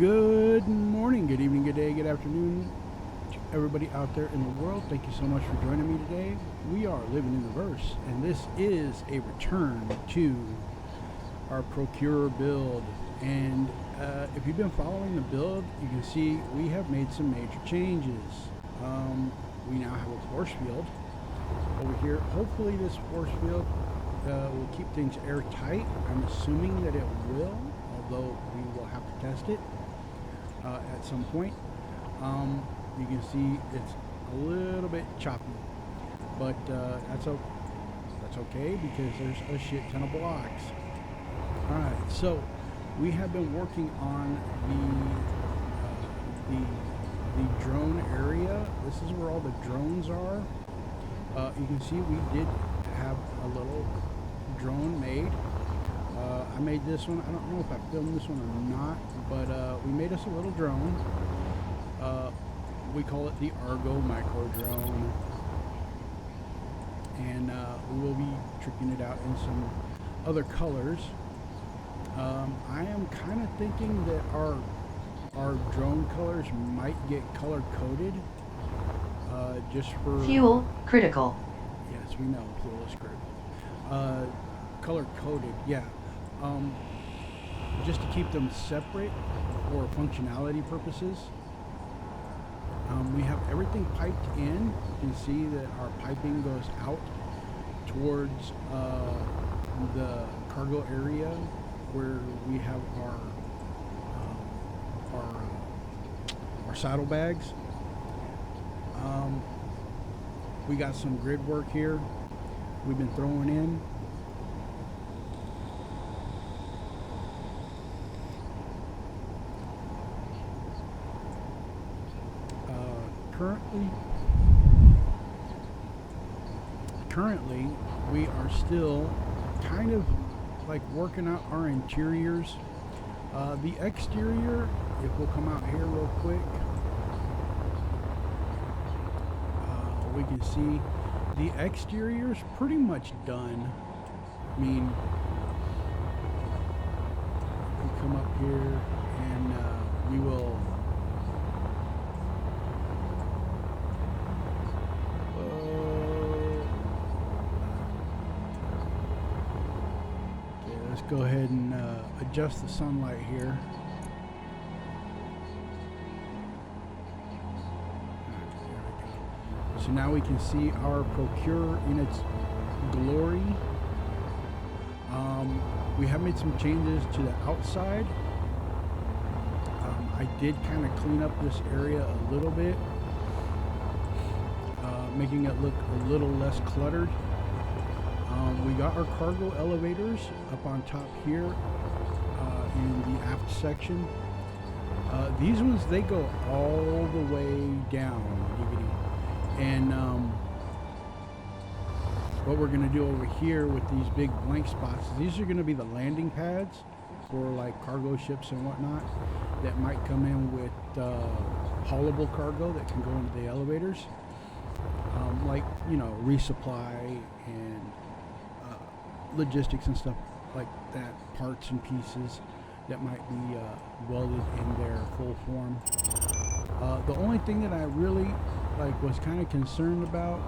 Good morning, good evening, good day, good afternoon to everybody out there in the world. Thank you so much for joining me today. We are living in the verse, and this is a return to our Procure build. And if you've been following the build, you can see we have made some major changes. We now have a force field over here. Hopefully this force field will keep things airtight. I'm assuming that it will, although we will have to test it at some point. You can see it's a little bit choppy, but that's okay because there's a shit ton of blocks. All right, so we have been working on the drone area. This is where all the drones are. You can see we did have a little drone made. I made this one. I don't know if I filmed this one or not, but we made us a little drone. We call it the Argo Micro Drone, and we will be tricking it out in some other colors. I am kind of thinking that our drone colors might get color coded, just for fuel critical. Yes, we know fuel is critical. Color coded, yeah. Just to keep them separate for functionality purposes. We have everything piped in. You can see that our piping goes out towards the cargo area where we have our saddlebags. We got some grid work here we've been throwing in. Currently, we are still kind of like working out our interiors. The exterior, if we'll come out here real quick, we can see the exterior is pretty much done. I mean, we come up here and we will go ahead and adjust the sunlight here. So now we can see our Procure in its glory. We have made some changes to the outside. I did kind of clean up this area a little bit, making it look a little less cluttered. We got our cargo elevators up on top here in the aft section. These ones, they go all the way down, and what we're going to do over here with these big blank spots, these are going to be the landing pads for like cargo ships and whatnot that might come in with haulable cargo that can go into the elevators, like, you know, resupply and logistics and stuff like that, parts and pieces that might be welded in their full form. The only thing that I really was kind of concerned about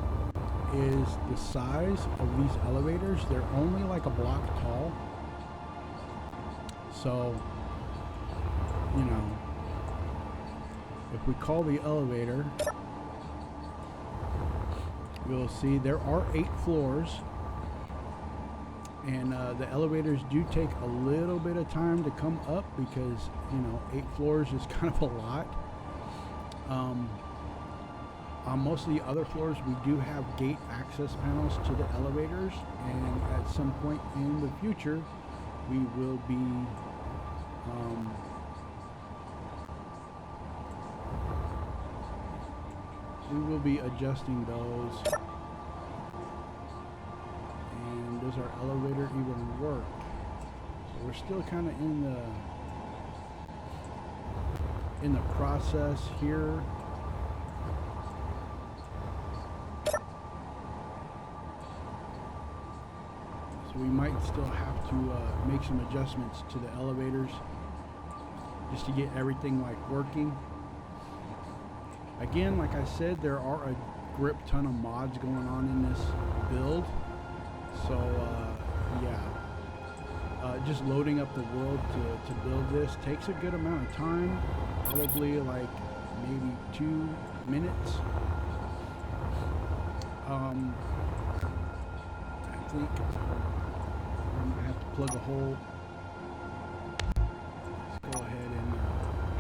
is the size of these elevators. They're only like a block tall, so you know, if we call the elevator, we'll see there are 8 floors. And the elevators do take a little bit of time to come up because, you know, 8 floors is kind of a lot. On most of the other floors, we do have gate access panels to the elevators, and at some point in the future, we will be adjusting those. Does our elevator even work? So we're still kind of in the process here. So we might still have to make some adjustments to the elevators just to get everything like working. Again, like I said, there are a grip ton of mods going on in this build, so yeah, just loading up the world to build this takes a good amount of time, probably like maybe 2 minutes. I think I might have to plug a hole. Let's go ahead and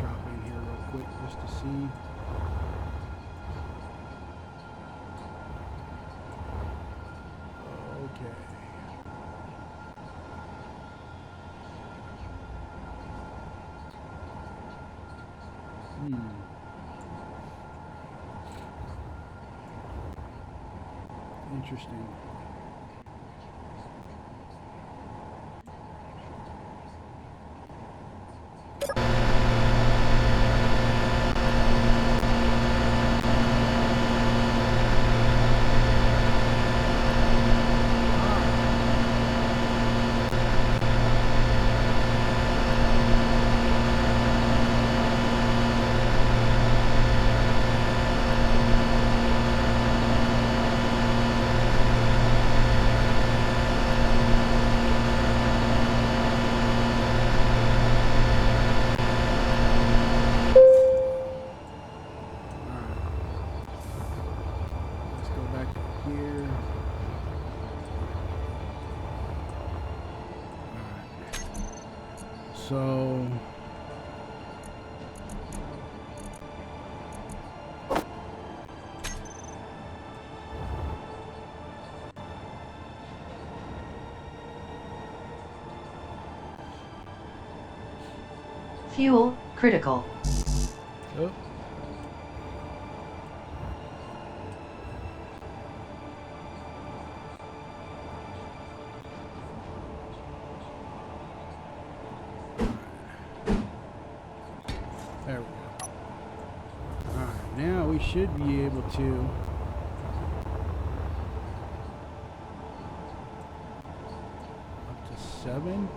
drop in here real quick just to see. Okay. Interesting. So fuel critical. oh. There we go. Alright, now we should be able to up to 7.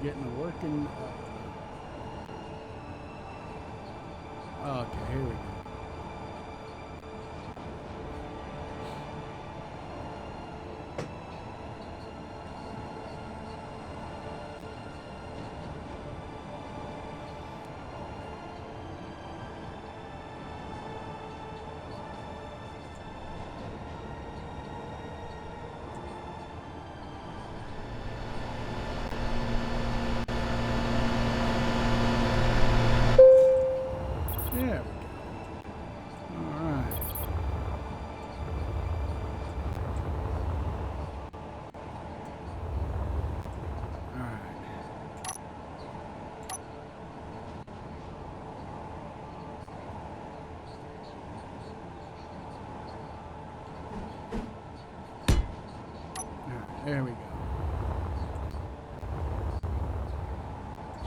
Getting a working. Okay, here we go. There we go.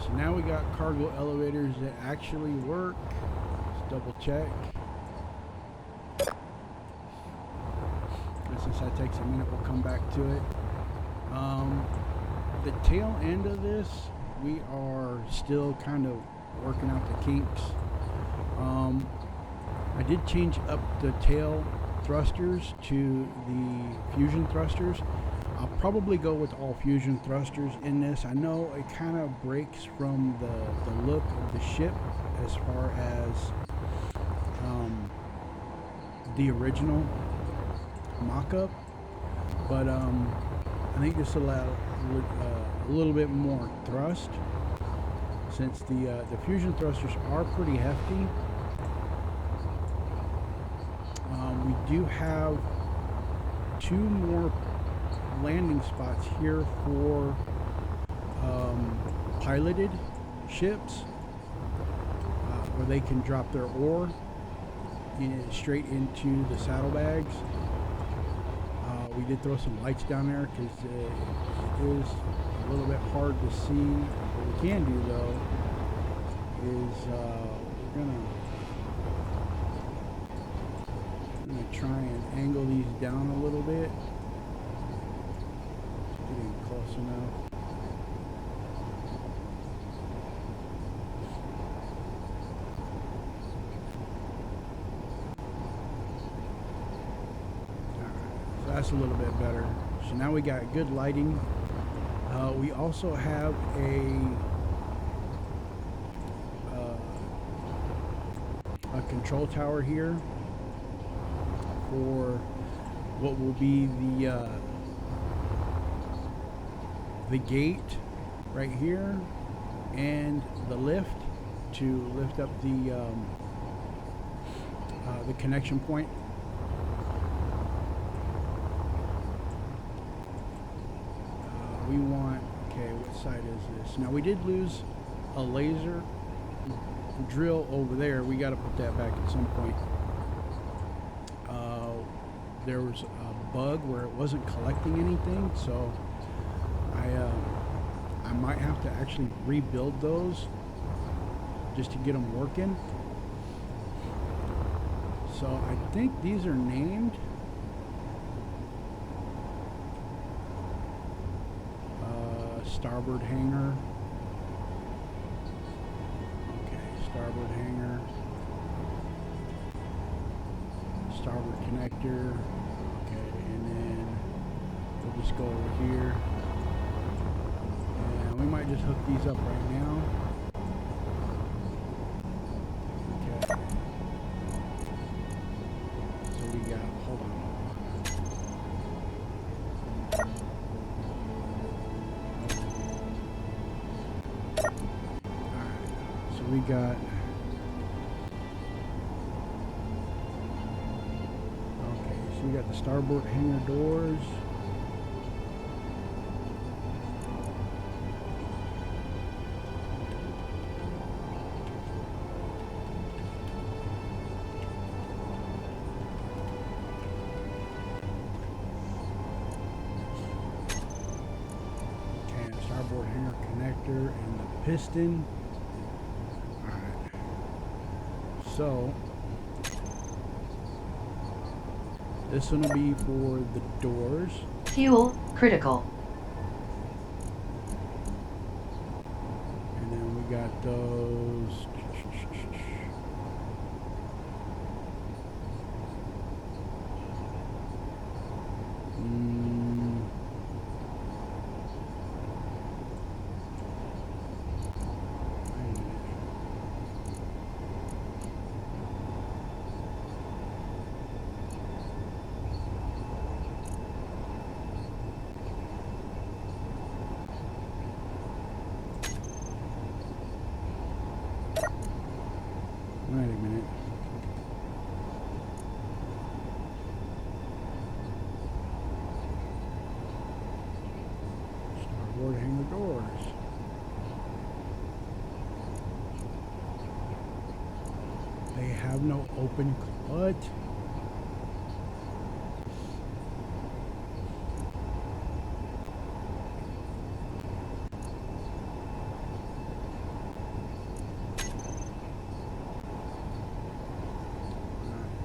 So now we got cargo elevators that actually work. Let's double check. And since that takes a minute, we'll come back to it. The tail end of this, we are still kind of working out the kinks. I did change up the tail thrusters to the fusion thrusters. I'll probably go with all fusion thrusters in this. I know it kind of breaks from the look of the ship as far as the original mock-up, but I think this allows a little bit more thrust, since the fusion thrusters are pretty hefty. We do have 2 more landing spots here for piloted ships where they can drop their ore straight into the saddlebags. We did throw some lights down there because it is a little bit hard to see. What we can do though is we're gonna try and angle these down a little bit. Getting close enough. That's a little bit better. So now we got good lighting. We also have a control tower here for what will be the gate right here and the lift to lift up the connection point. We want, okay, what side is this? Now we did lose a laser drill over there. We got to put that back at some point. There was a bug where it wasn't collecting anything, so I might have to actually rebuild those just to get them working. So I think these are named. Starboard hanger. Okay, starboard hanger. Starboard connector. Okay, and then we'll just go over here. And we might just hook these up right now. Okay. So we got, hold on. We got, okay, so we got the starboard hangar doors. Okay, starboard hangar connector and the piston. So this one will be for the doors. Fuel critical. And then we got those. Wait a minute. Starboard hangar doors. They have no open clutch.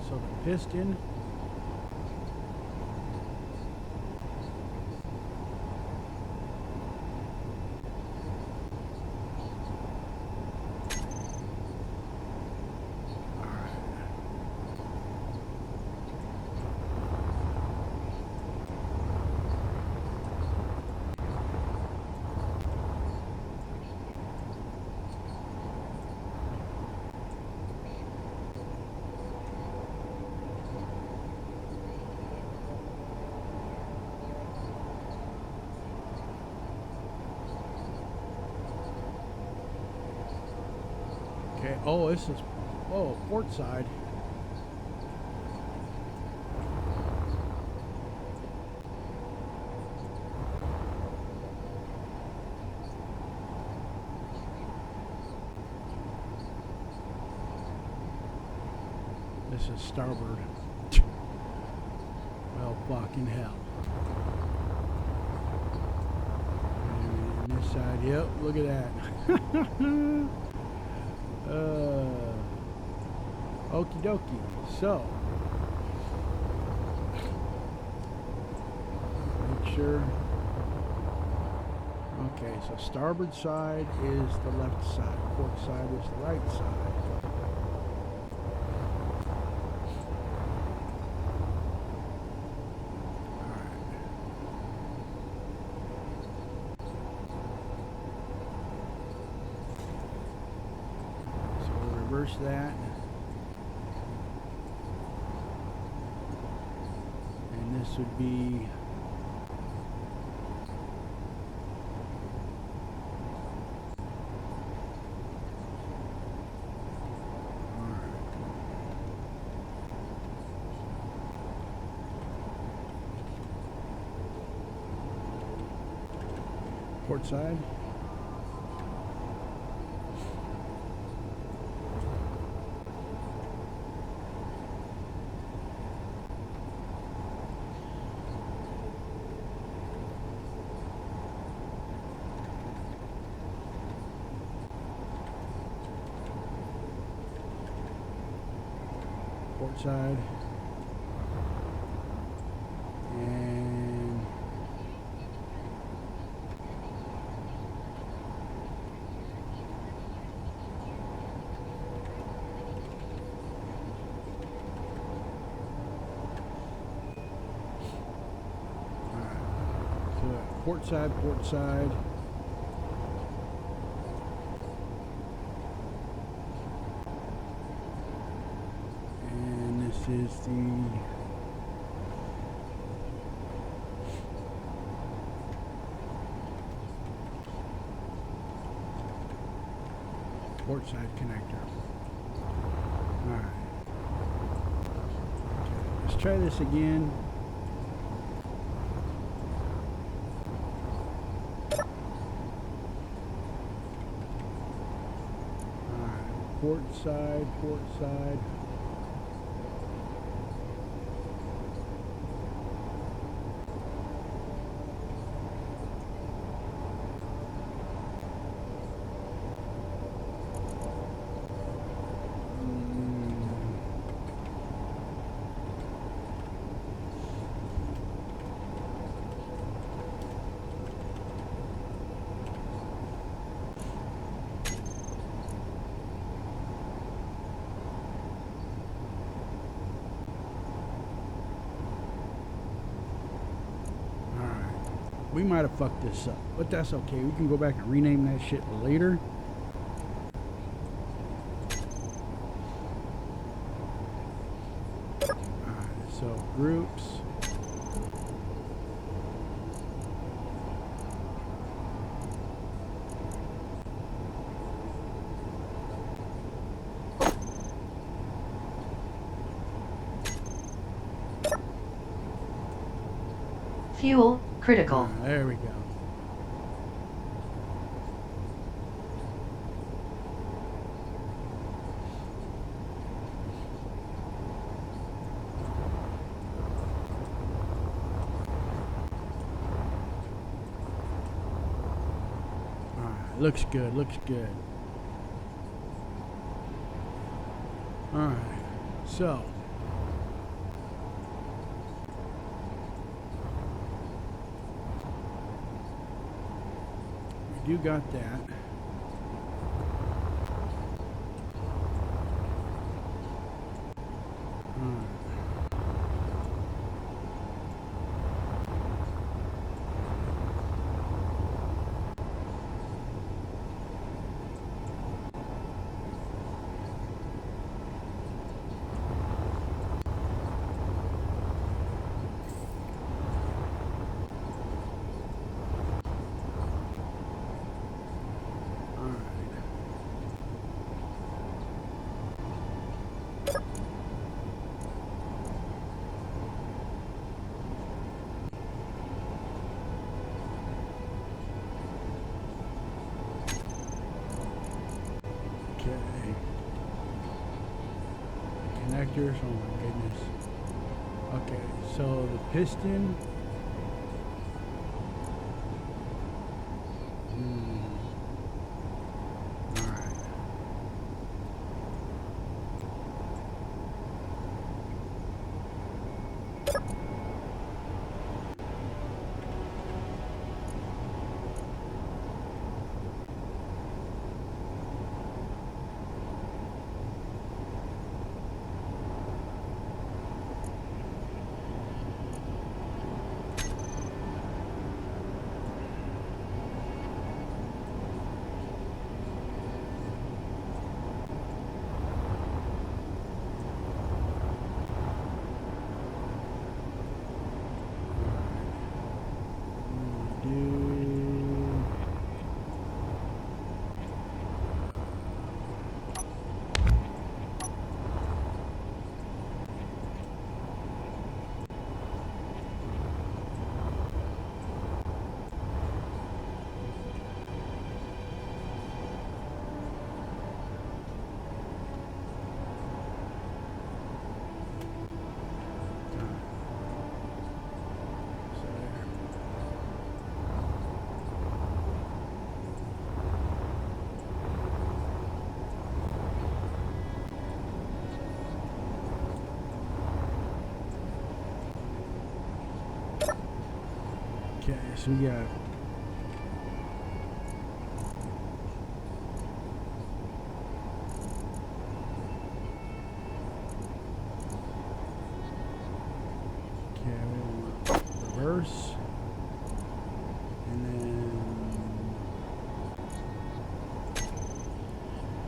So the piston. Okay, oh, this is, oh, port side. this is starboard. Well, fucking hell. And this side, yep, look at that. Okie dokie. So, make sure. Okay, so starboard side is the left side, port side is the right side. Reverse that, and this would be port side. Port side, and so port side, port side. This is the port side connector. Alright. Okay, let's try this again. Alright, port side, port side. We might have fucked this up, but that's okay. We can go back and rename that shit later. Alright, so groups. Fuel critical. There we go. Alright, looks good, looks good. Alright, so you got that. connectors. Oh my goodness. Okay, so the piston. Alright. Okay, so we got reverse, and then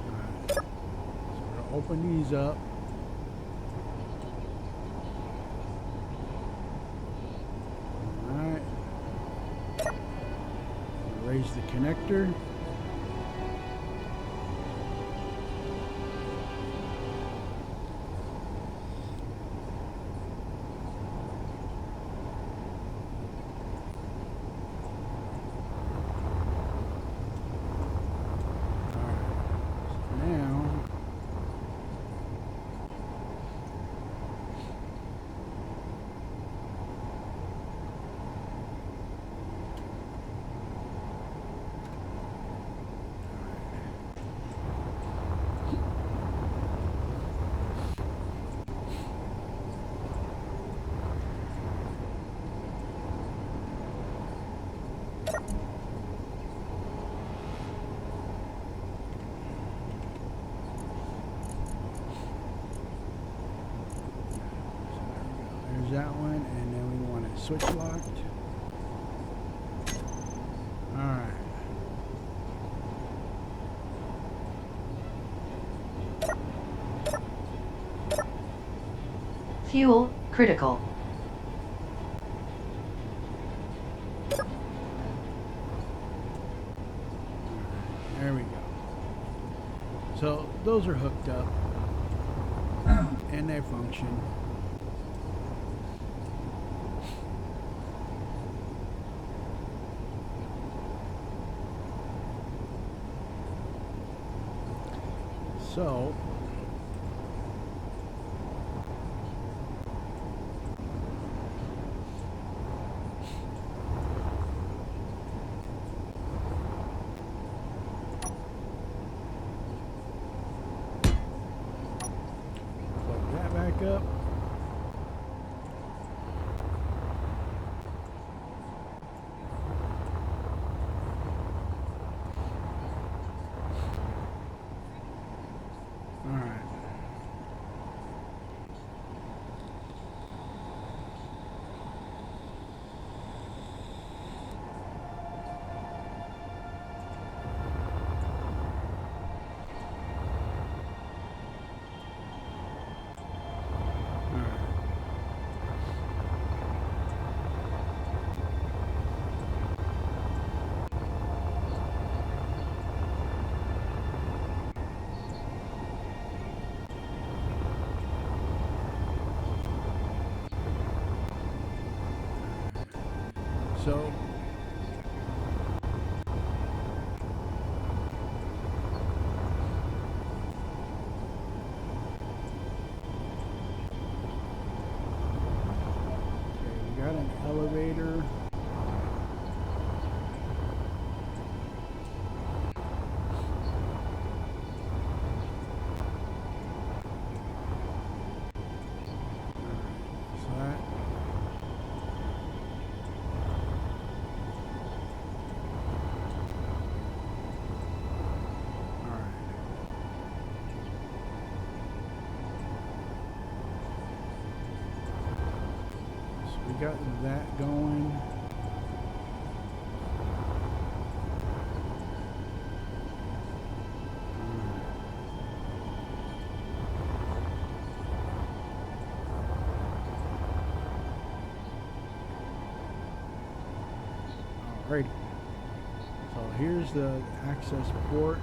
alright. So we're gonna open these up. Alright. Raise the connector. That one, and then we want it switch locked. Alright. Fuel critical. There we go. So those are hooked up and they function. So plug that back up. All right. So got an elevator. So that. Alright. So we got that going. Alrighty. So here's the access port.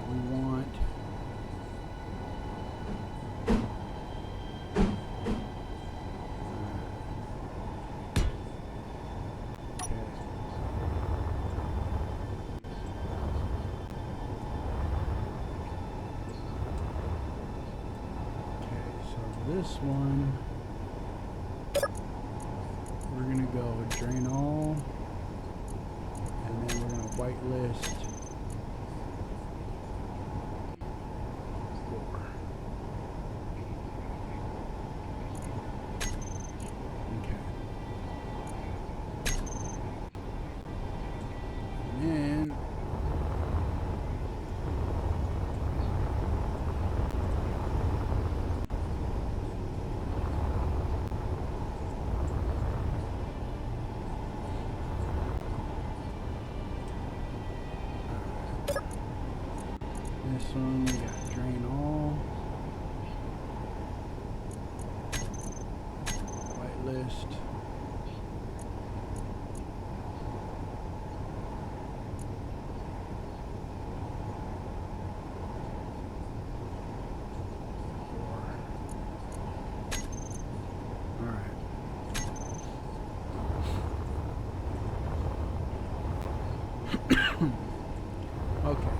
Okay, we want this one, we're gonna go drain all, and then we're gonna whitelist 4. Okay. And then this one, we got drain all, whitelist, alright. Okay.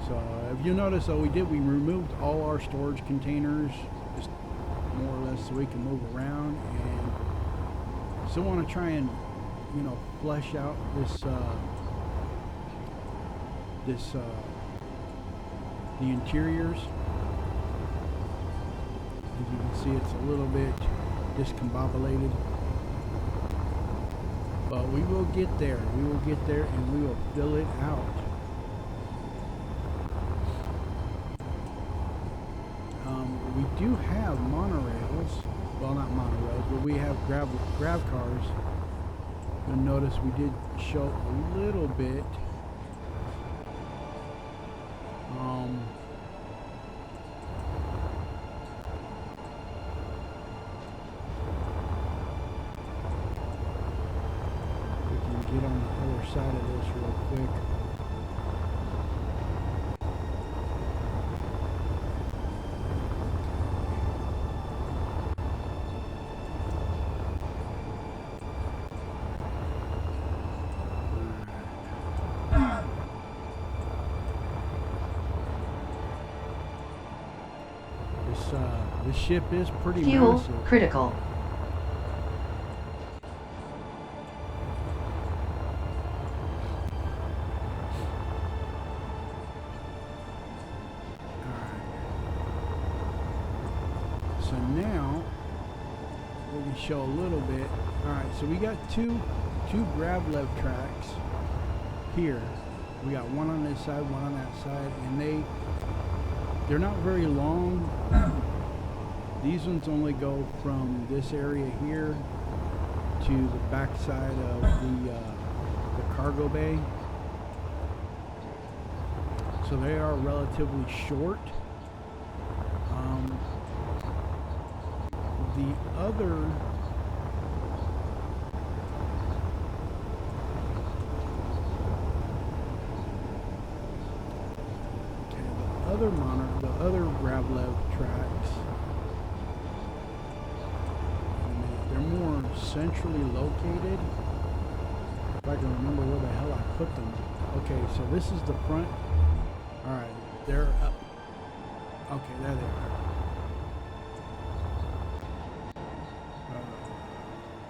So if you notice, though, we removed all our storage containers, just more or less so we can move around, and still want to try and, you know, flesh out the interiors. As you can see, it's a little bit discombobulated, but we will get there. We will get there, and we will fill it out. We do have monorails. Well, not monorails, but we have grav cars. You'll notice we did show a little bit. We can get on the other side of this real quick. This ship is pretty Fuel massive. critical. So now we can show a little bit. Alright, so we got two Gravlev tracks here. We got one on this side, one on that side, and they're not very long. These ones only go from this area here to the back side of the cargo bay. So they are relatively short. The other the other Gravlev tracks, they're more centrally located. If I can remember where the hell I put them. Okay, so this is the front. Alright, they're up. Okay, there they are.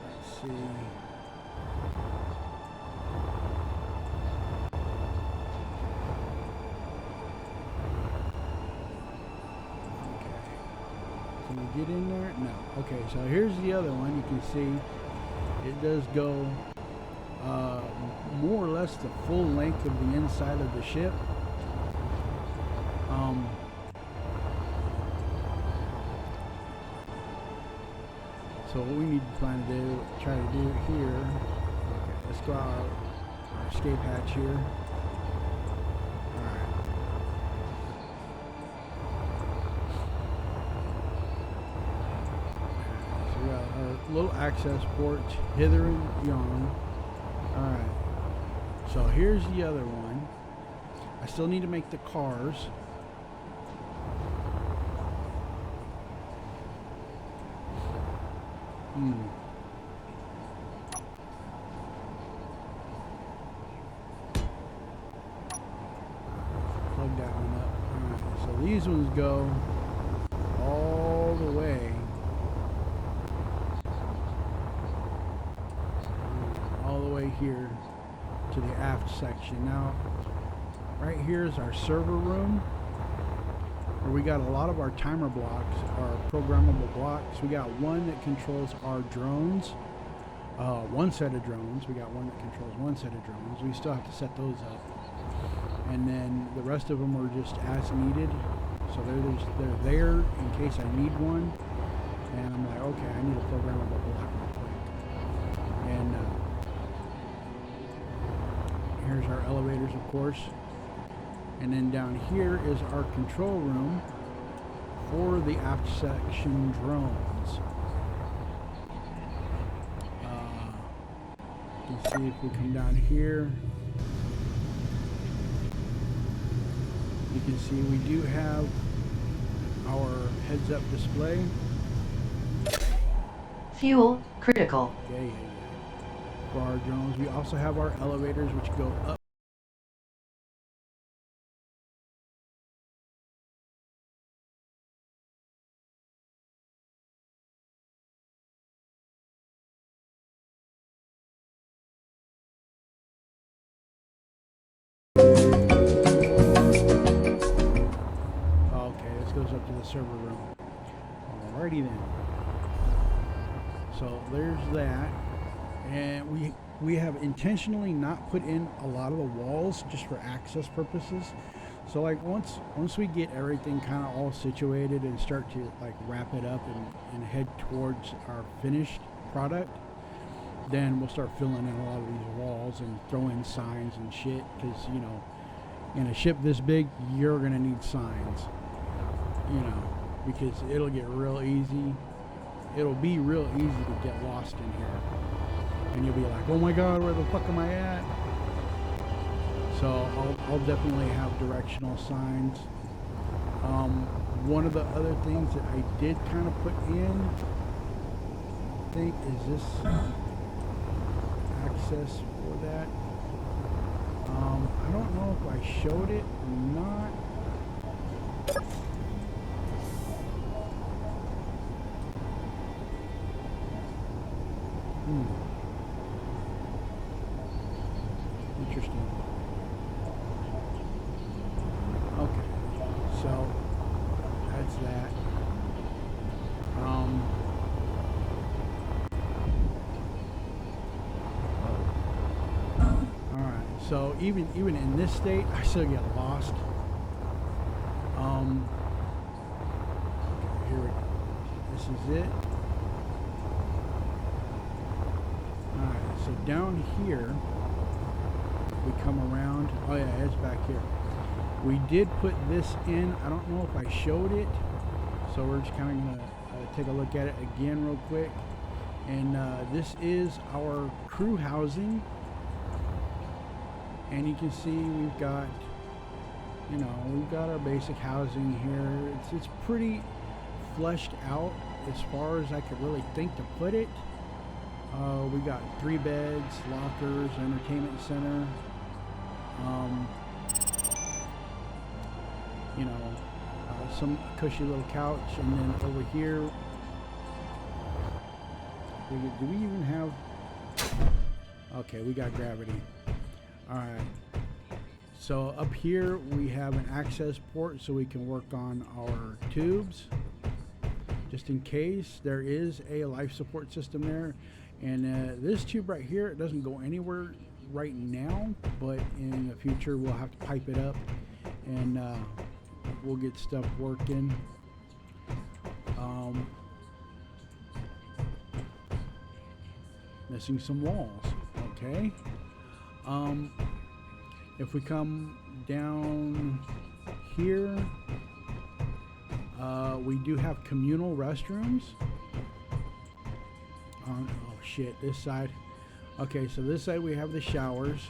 Let's see. Can we get in there? No. Okay, so here's the other one. You can see it does go more or less the full length of the inside of the ship. So what we need to try to do here. Okay, let's go out our escape hatch here. Alright. So we got our little access ports hither and yon. Alright. So here's the other one. I still need to make the cars. Plug that one up. Alright, so these ones go all the way. All the way here to the aft section. Now, right here is our server room, where we got a lot of our timer blocks, our programmable blocks. We got one that controls our drones, one set of drones. We got one that controls one set of drones. We still have to set those up, and then the rest of them are just as needed. So they're there in case I need one, and I'm like, okay, I need a programmable block real quick. And here's our elevators, of course. And then down here is our control room for the aft section drones. You can see if we come down here, you can see we do have our heads-up display. Fuel critical. Yeah. For our drones, we also have our elevators which go up. Okay, this goes up to the server room. Alrighty then. So there's that. And we have intentionally not put in a lot of the walls just for access purposes. So like once we get everything kind of all situated and start to like wrap it up and head towards our finished product, then we'll start filling in a lot of these walls and throw in signs and shit, because you know, in a ship this big you're gonna need signs, you know, because it'll get real easy. It'll be real easy to get lost in here. And you'll be like, oh my god, where the fuck am I at? So I'll definitely have directional signs. One of the other things that I did kind of put in, I think, is this access for that. I don't know if I showed it or not. Interesting. Okay, so that's that. All right. So even in this state, I still get lost. Okay, here we go. This is it. All right. So down here, we come around. Oh yeah, it's back here. We did put this in. I don't know if I showed it, so we're just kind of gonna take a look at it again real quick. And this is our crew housing, and you can see we've got, you know, we've got our basic housing here. It's pretty fleshed out as far as I could really think to put it. We got 3 beds, lockers, entertainment center. You know, some cushy little couch, and then over here, do we even have? Okay, we got gravity. All right. So up here we have an access port, so we can work on our tubes, just in case there is a life support system there. And this tube right here, it doesn't go anywhere right now, but in the future we'll have to pipe it up, and we'll get stuff working. Missing some walls. Okay. If we come down here, we do have communal restrooms. Oh shit, this side. Okay, so this side we have the showers,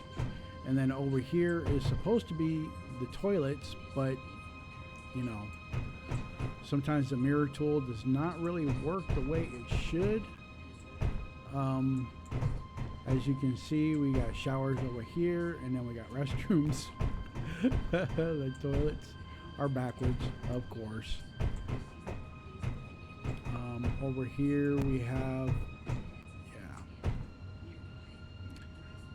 and then over here is supposed to be the toilets, but you know, sometimes the mirror tool does not really work the way it should. As you can see, we got showers over here, and then we got restrooms. The toilets are backwards, of course. Over here we have,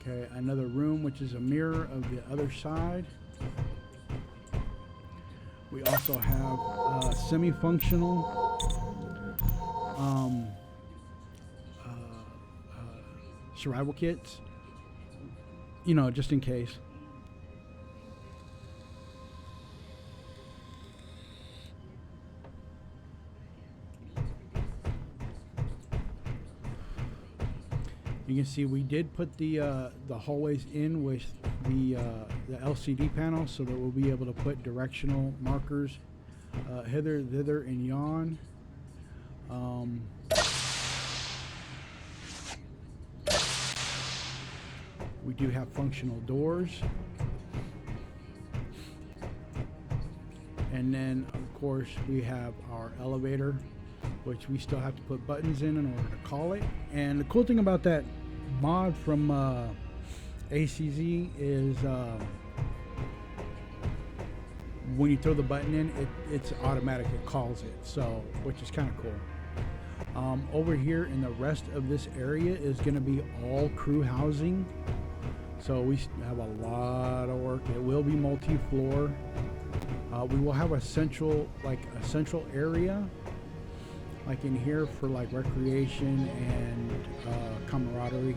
okay, another room, which is a mirror of the other side. We also have semi-functional survival kits, you know, just in case. You can see we did put the hallways in with the LCD panel, so that we'll be able to put directional markers hither, thither, and yon. We do have functional doors. And then, of course, we have our elevator, which we still have to put buttons in order to call it. And the cool thing about that mod from ACZ is when you throw the button in, it's automatic, it calls it, so, which is kind of cool. Over here in the rest of this area is going to be all crew housing, so we have a lot of work. It will be multi-floor. We will have a central area like in here for like recreation and camaraderie,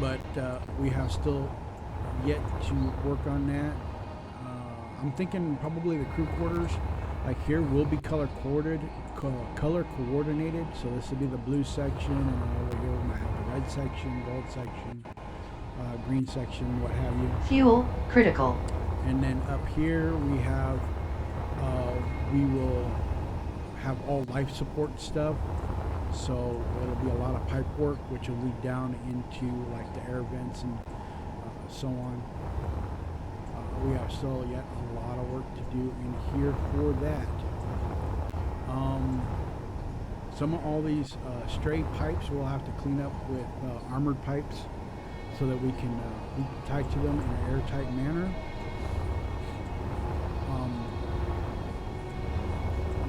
but we have still yet to work on that. I'm thinking probably the crew quarters, like here, will be color coordinated. So this will be the blue section, and then over here we might have the red section, gold section, green section, what have you. Fuel critical. And then up here we have, we will have all life support stuff. So it'll be a lot of pipe work, which will lead down into like the air vents and so on. We have still yet a lot of work to do in here for that. Some of all these stray pipes we'll have to clean up with armored pipes, so that we can tie to them in an airtight manner.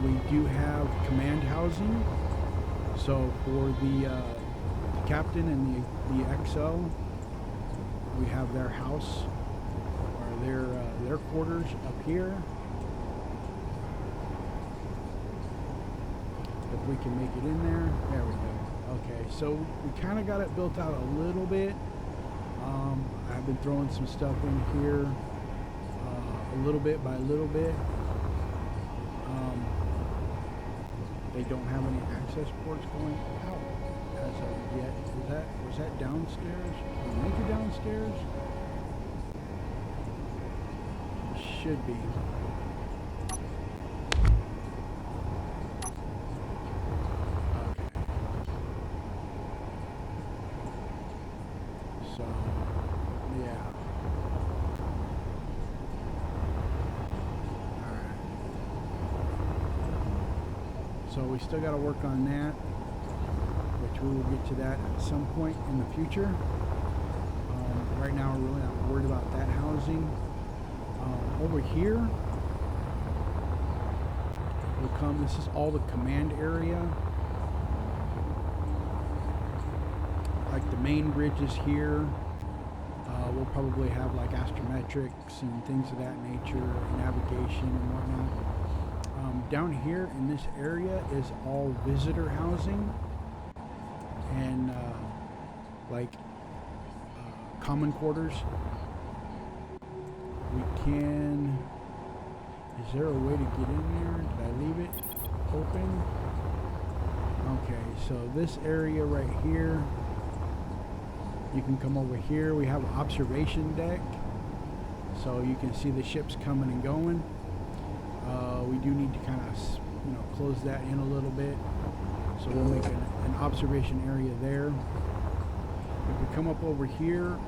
We do have command housing, so for the captain and the XO, we have their house, or their quarters up here. If we can make it in there, there we go. Okay, so we kind of got it built out a little bit. I've been throwing some stuff in here, a little bit by little bit. They don't have any access ports going out as of yet. Was that downstairs? Can we make it downstairs? It should be. So, yeah. Alright. So we still got to work on that, which we will get to that at some point in the future. Right now we're really not worried about that housing. Over here will come, this is all the command area. Like the main bridge is here. We'll probably have like astrometrics and things of that nature, navigation and whatnot. Down here in this area is all visitor housing and common quarters. We can, is there a way to get in there? Did I leave it open? Okay, so this area right here, you can come over here. We have an observation deck, so you can see the ships coming and going. We do need to kind of, close that in a little bit. So we'll make an observation area there. If we come up over here,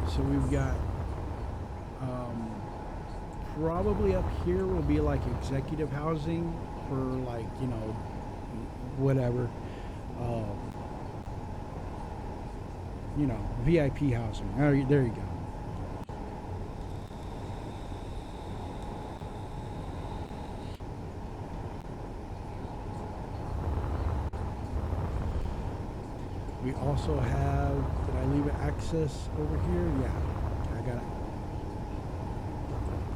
so we've got probably up here will be like executive housing for like, whatever, VIP housing. Oh, there you go. We also have, did I leave it access over here? Yeah, I got it.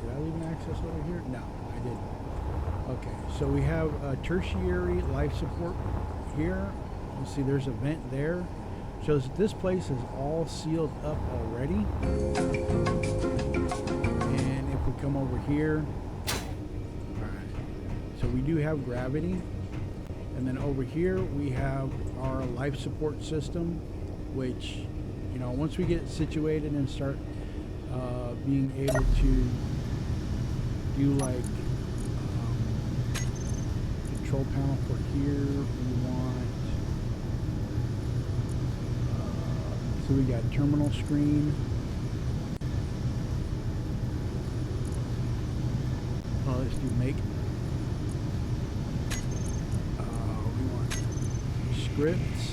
Did I leave an access over here? No, I didn't. Okay, so we have tertiary life support here. You see there's a vent there. Shows that this place is all sealed up already. And if we come over here, alright, so we do have gravity. And then over here we have our life support system, which, once we get situated and start being able to do like control panel for here, we want, so we got terminal screen. Let's do make. Scripts.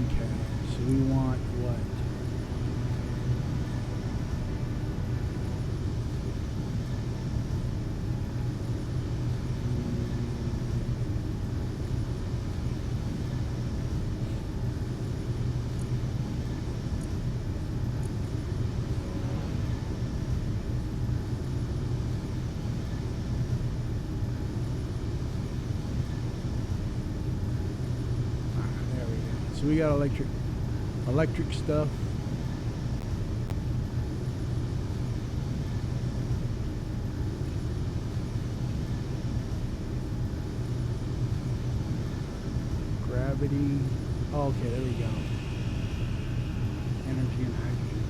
Okay, so we want what? So we got electric stuff. Gravity. Oh, okay, there we go. Energy and hydrogen.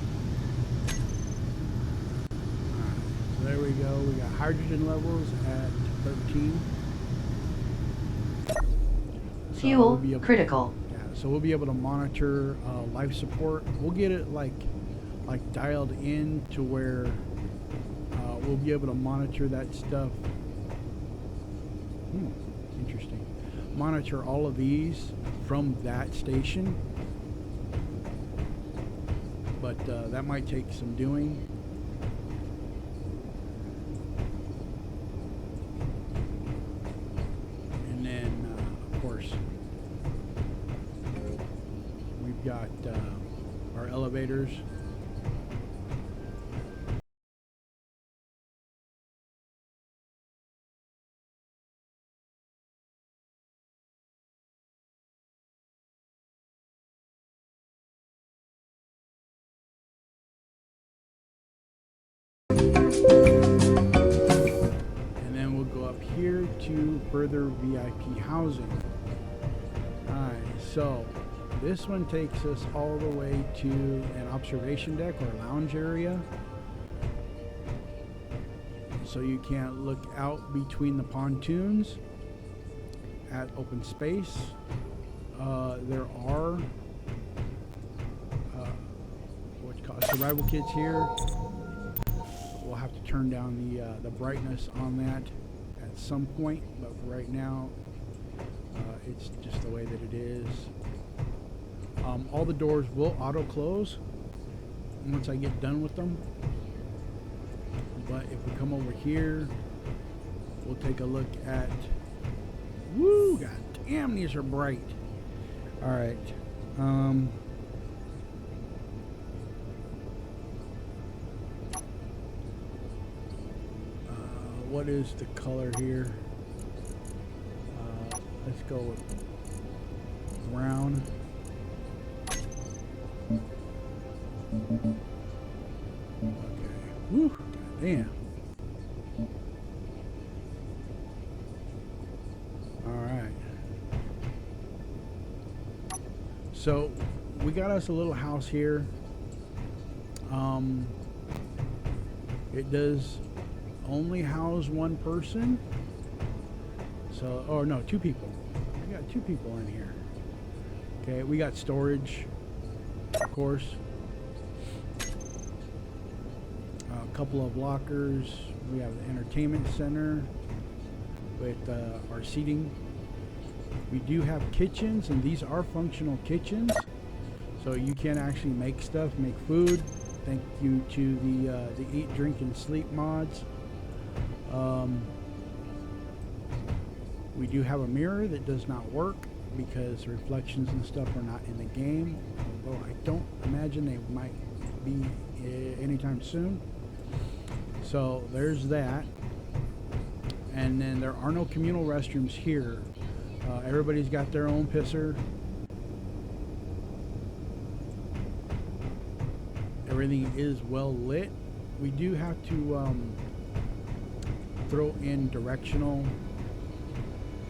Alright, so there we go. We got hydrogen levels at 13. Fuel critical. So we'll be able to monitor life support. We'll get it like dialed in to where we'll be able to monitor that stuff. Interesting. Monitor all of these from that station. But that might take some doing. And then, of course, we've got our elevators. And then we'll go up here to further VIP housing. Alright, so this one takes us all the way to an observation deck or lounge area. So you can look out between the pontoons at open space. there are what you call it, survival kits here. We'll have to turn down the brightness on that at some point, but for right now, it's just the way that it is. All the doors will auto close once I get done with them. But if we come over here, we'll take a look at. Woo! God damn, these are bright. All right. What is the color here? Let's go with brown. Okay. Woo! God damn. All right. So we got us a little house here. It does only house one person. So, oh no, two people. We got two people in here. Okay, we got storage, of course. A couple of lockers. We have the entertainment center with our seating. We do have kitchens, and these are functional kitchens, so you can actually make stuff, make food. Thank you to the eat, drink, and sleep mods. We do have a mirror that does not work because reflections and stuff are not in the game, although I don't imagine they might be anytime soon. So there's that. And then there are no communal restrooms here. Everybody's got their own pisser. Everything is well lit. We do have to throw in directional.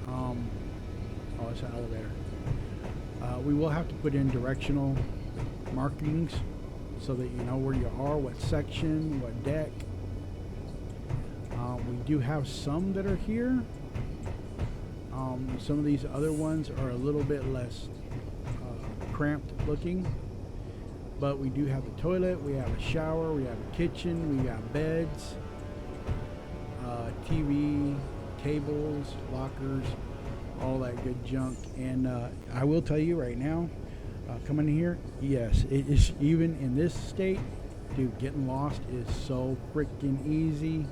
Oh, it's an elevator. We will have to put in directional markings so that you know where you are, what section, what deck. We do have some that are here. Some of these other ones are a little bit less cramped looking, but we do have a toilet, we have a shower, we have a kitchen, we got beds, TV, tables, lockers, all that good junk. And I will tell you right now, coming here, yes, it is, even in this state, dude, getting lost is so freaking easy.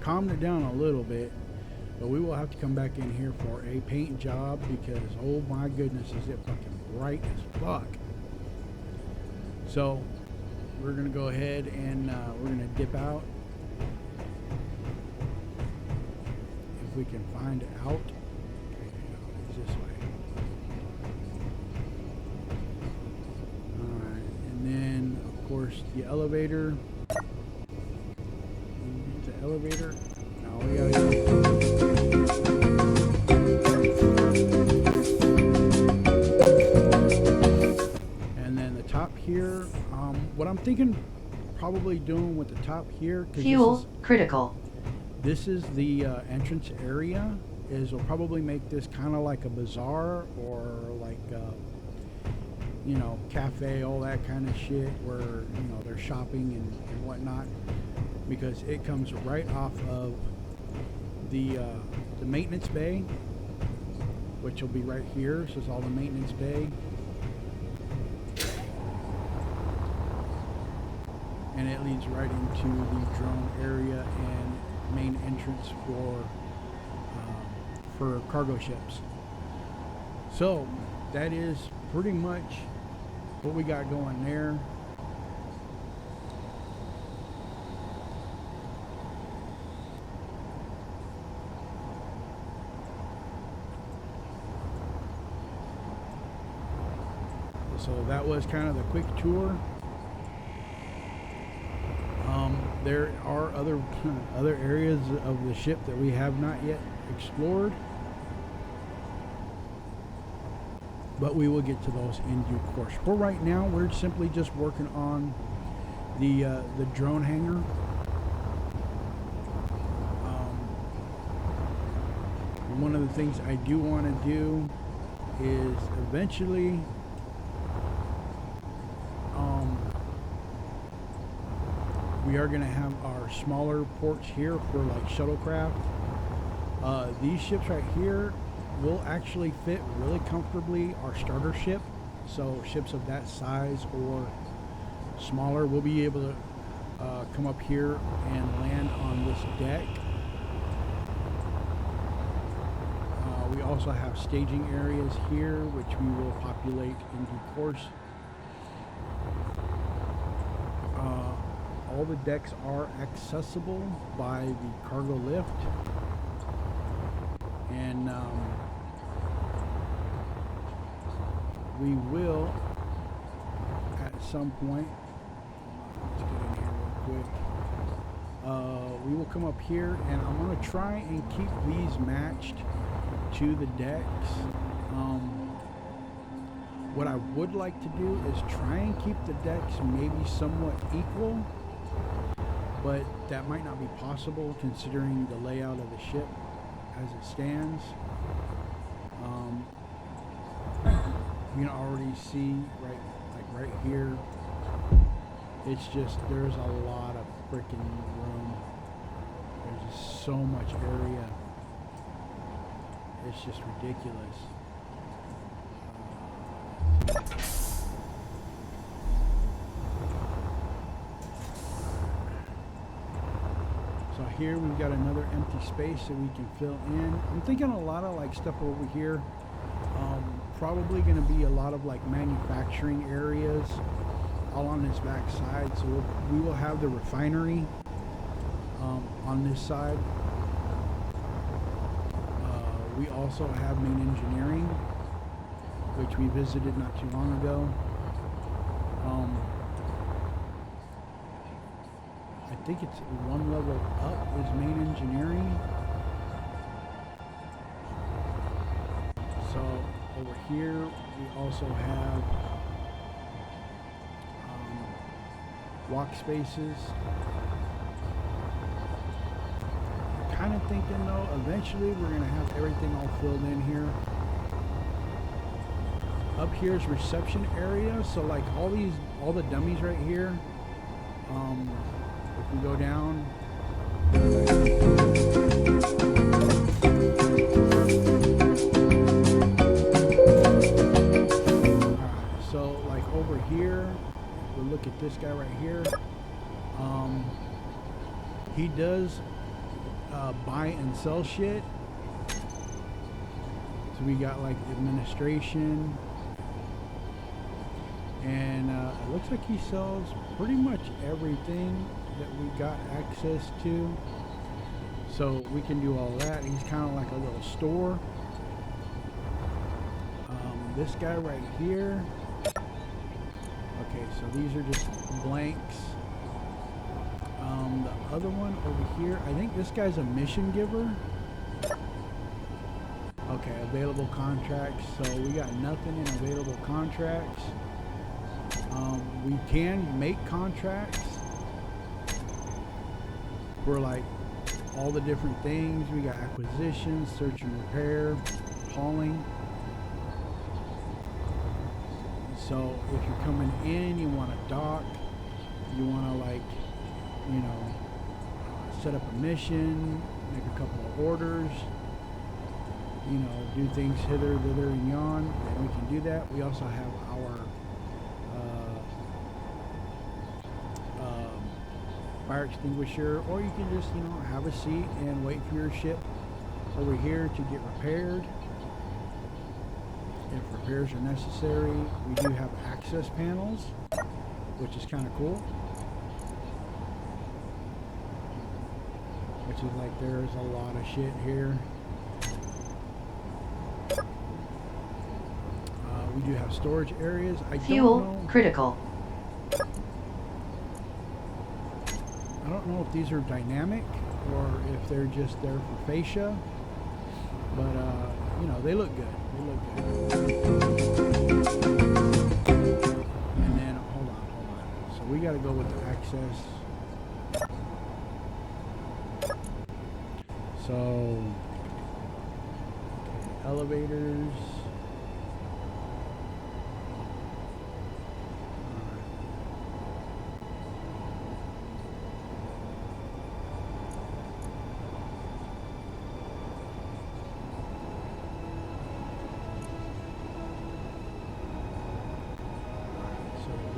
Calmed it down a little bit, but we will have to come back in here for a paint job because, oh my goodness, is it fucking bright as fuck. So we're gonna go ahead and we're gonna dip out if we can find out. Okay, it's this way. All right, and then of course the elevator. Elevator. Now we gotta go. And then the top here. What I'm thinking, probably doing with the top here. Fuel critical. This is the entrance area. We'll probably make this kind of like a bazaar or like you know, cafe, all that kind of shit, where you know they're shopping and whatnot. Because it comes right off of the maintenance bay, which will be right here. So it's all the maintenance bay, and it leads right into the drone area and main entrance for cargo ships. So that is pretty much what we got going there. So that was kind of the quick tour. there are other areas of the ship that we have not yet explored, but we will get to those in due course. For right now, we're simply just working on the drone hangar. One of the things I do want to do is eventually we are going to have our smaller ports here for like shuttlecraft. These ships right here will actually fit really comfortably our starter ship, so ships of that size or smaller will be able to come up here and land on this deck. We also have staging areas here, which we will populate in due course. All the decks are accessible by the cargo lift, and we will at some point, let's get in here real quick, we will come up here, and I'm going to try and keep these matched to the decks. What I would like to do is try and keep the decks maybe somewhat equal, but that might not be possible considering the layout of the ship as it stands. You can already see right here, it's just, there's a lot of freaking room. There's just so much area. It's just ridiculous. So here we've got another empty space that we can fill in. I'm thinking a lot of like stuff over here. Probably going to be a lot of like manufacturing areas all on this back side. So we will have the refinery on this side. We also have main engineering, which we visited not too long ago. I think it's one level up is main engineering. So over here we also have walk spaces. Kind of thinking though, eventually we're going to have everything all filled in here. Up here is reception area, so like all the dummies right here. If we go down, so like over here, if we look at this guy right here, he does buy and sell shit. So we got like administration, and it looks like he sells pretty much everything that we got access to, so we can do all that. He's kind of like a little store. This guy right here, okay, so these are just blanks. The other one over here, I think this guy's a mission giver. Okay, available contracts. So we got nothing in available contracts. We can make contracts for like all the different things. We got acquisition, search and repair, hauling. So if you're coming in, you want to dock, you want to like, you know, set up a mission, make a couple of orders, you know, do things hither, thither, and yon, and we can do that. We also have our fire extinguisher, or you can just, you know, have a seat and wait for your ship over here to get repaired. If repairs are necessary, we do have access panels, which is kind of cool. Which is like, there's a lot of shit here. We do have storage areas. I Fuel don't know, critical. I don't don't know if these are dynamic or if they're just there for fascia, but you know, they look good. They look good. And then hold on. So we got to go with the access. So okay, elevators.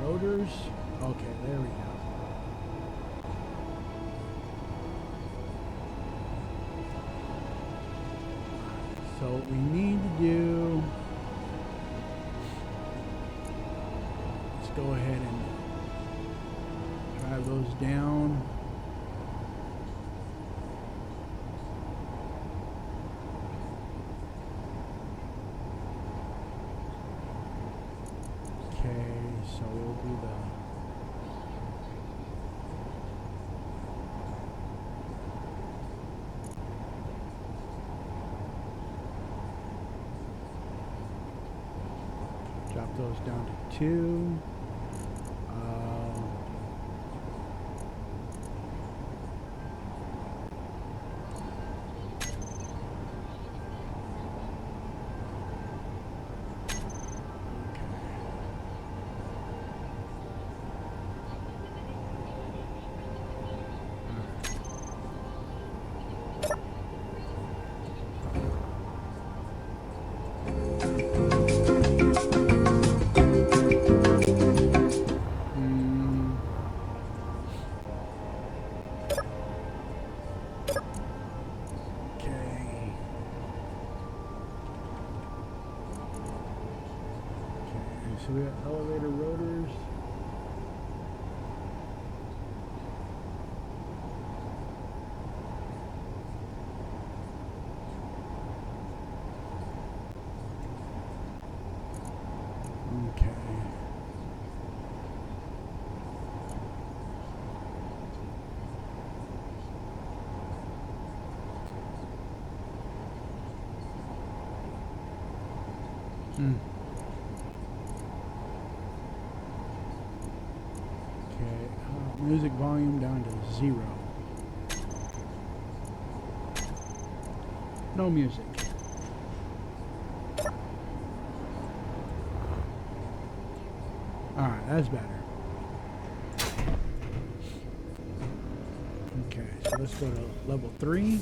Rotors. Okay, there we go. So what we need to do, let's go ahead and drive those down. Okay, so we'll do the drop those down to 2. So we got elevator rotors. Okay. Music volume down to 0. No music. Alright, that's better. Okay, so let's go to level 3.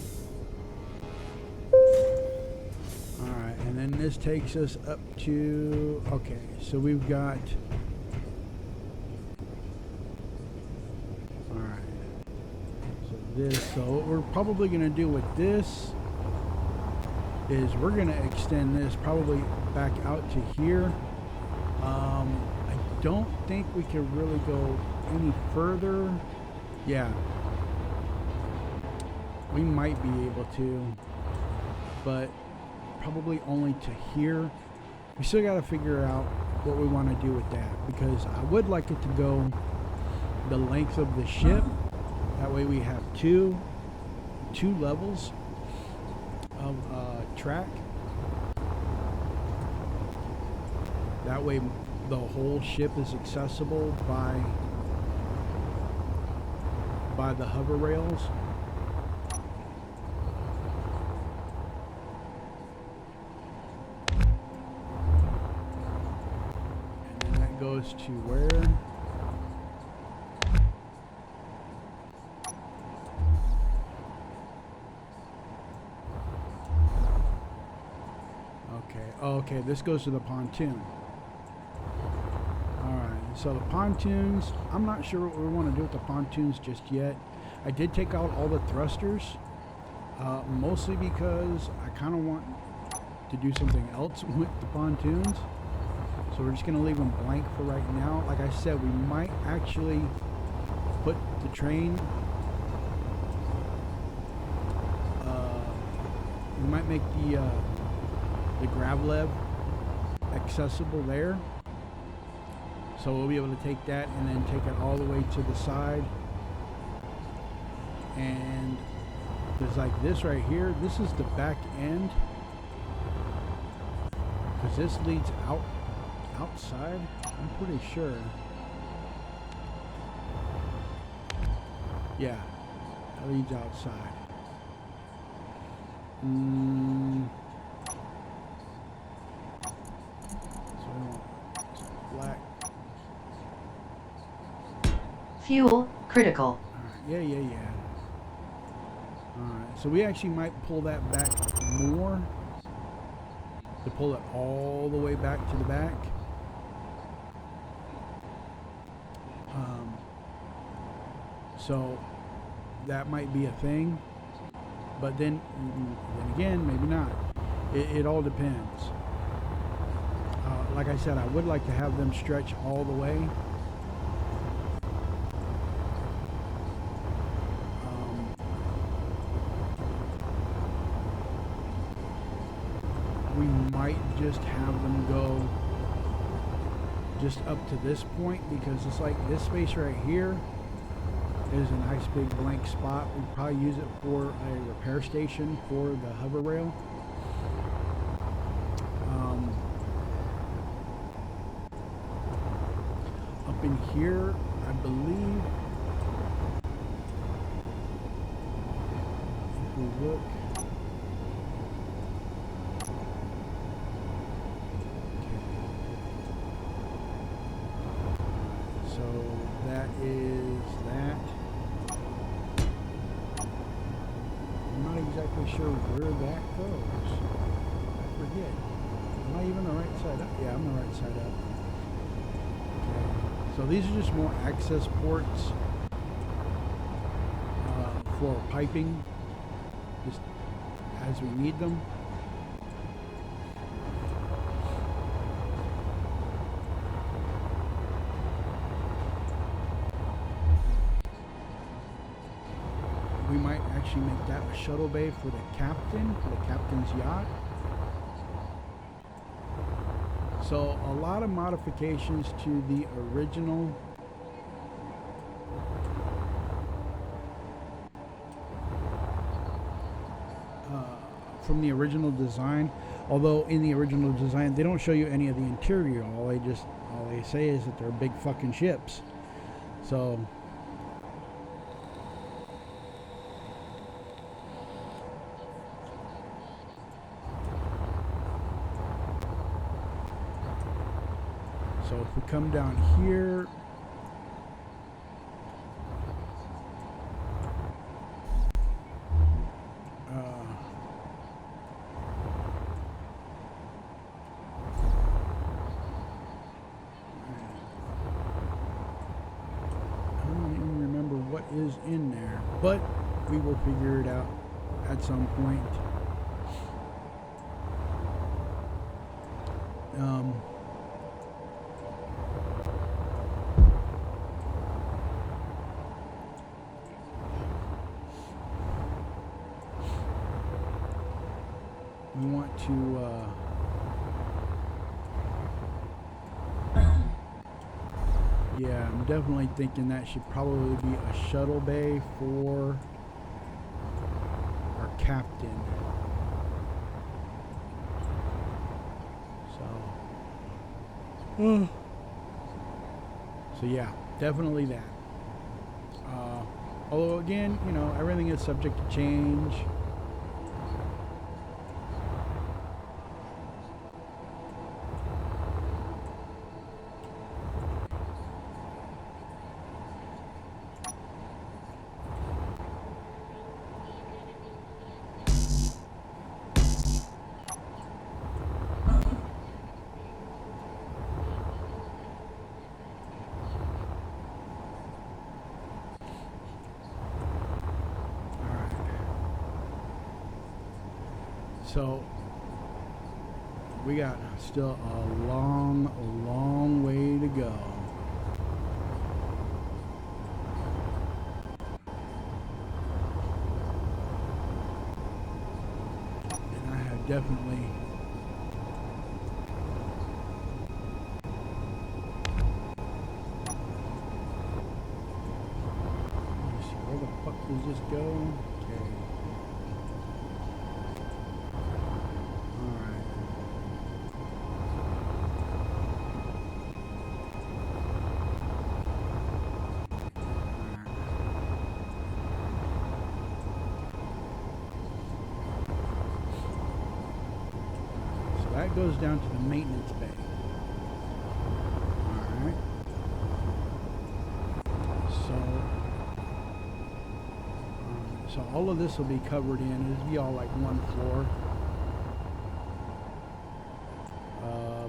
Alright, and then this takes us up to... Okay, so we've got... So what we're probably going to do with this is we're going to extend this probably back out to here. I don't think we can really go any further. Yeah, we might be able to, but probably only to here. We still got to figure out what we want to do with that, because I would like it to go the length of the ship. That way we have two levels of track. That way the whole ship is accessible by the hover rails. And then that goes to where? Okay, this goes to the pontoon. Alright, so the pontoons, I'm not sure what we want to do with the pontoons just yet. I did take out all the thrusters, mostly because I kind of want to do something else with the pontoons. So we're just going to leave them blank for right now. Like I said, we might actually put the train, we might make the Gravlev accessible there, so we'll be able to take that and then take it all the way to the side And there's like this right here. This is the back end, because this leads outside. I'm pretty sure. Yeah, that leads outside. So we want black. Fuel critical. Alright, yeah. Alright, so we actually might pull that back more. To pull it all the way back to the back. So that might be a thing. But then again, maybe not. It all depends. Like I said, I would like to have them stretch all the way. We might just have them go just up to this point, because it's like this space right here is a nice big blank spot. We'd probably use it for a repair station for the hover rail. Up in here, I believe, if we look, so that is that. I'm not exactly sure where that goes. I forget. Am I even the right side up? Yeah, I'm the right side up. Okay. So these are just more access ports for piping, just as we need them. We might actually make that a shuttle bay for the captain's yacht. So a lot of modifications to the original. From the original design. Although in the original design they don't show you any of the interior. All they say is that they're big fucking ships. So if we come down here, I don't even remember what is in there, but we will figure it out at some point. We want to yeah, I'm definitely thinking that should probably be a shuttle bay for our captain. So yeah, definitely that. Although again, you know, everything is subject to change. So we got still a long way to go. And I have definitely let me see, where the fuck does this go? Okay. Alright. So that goes down to the maintenance bay. Alright. So all of this will be covered in. It'll be all like one floor.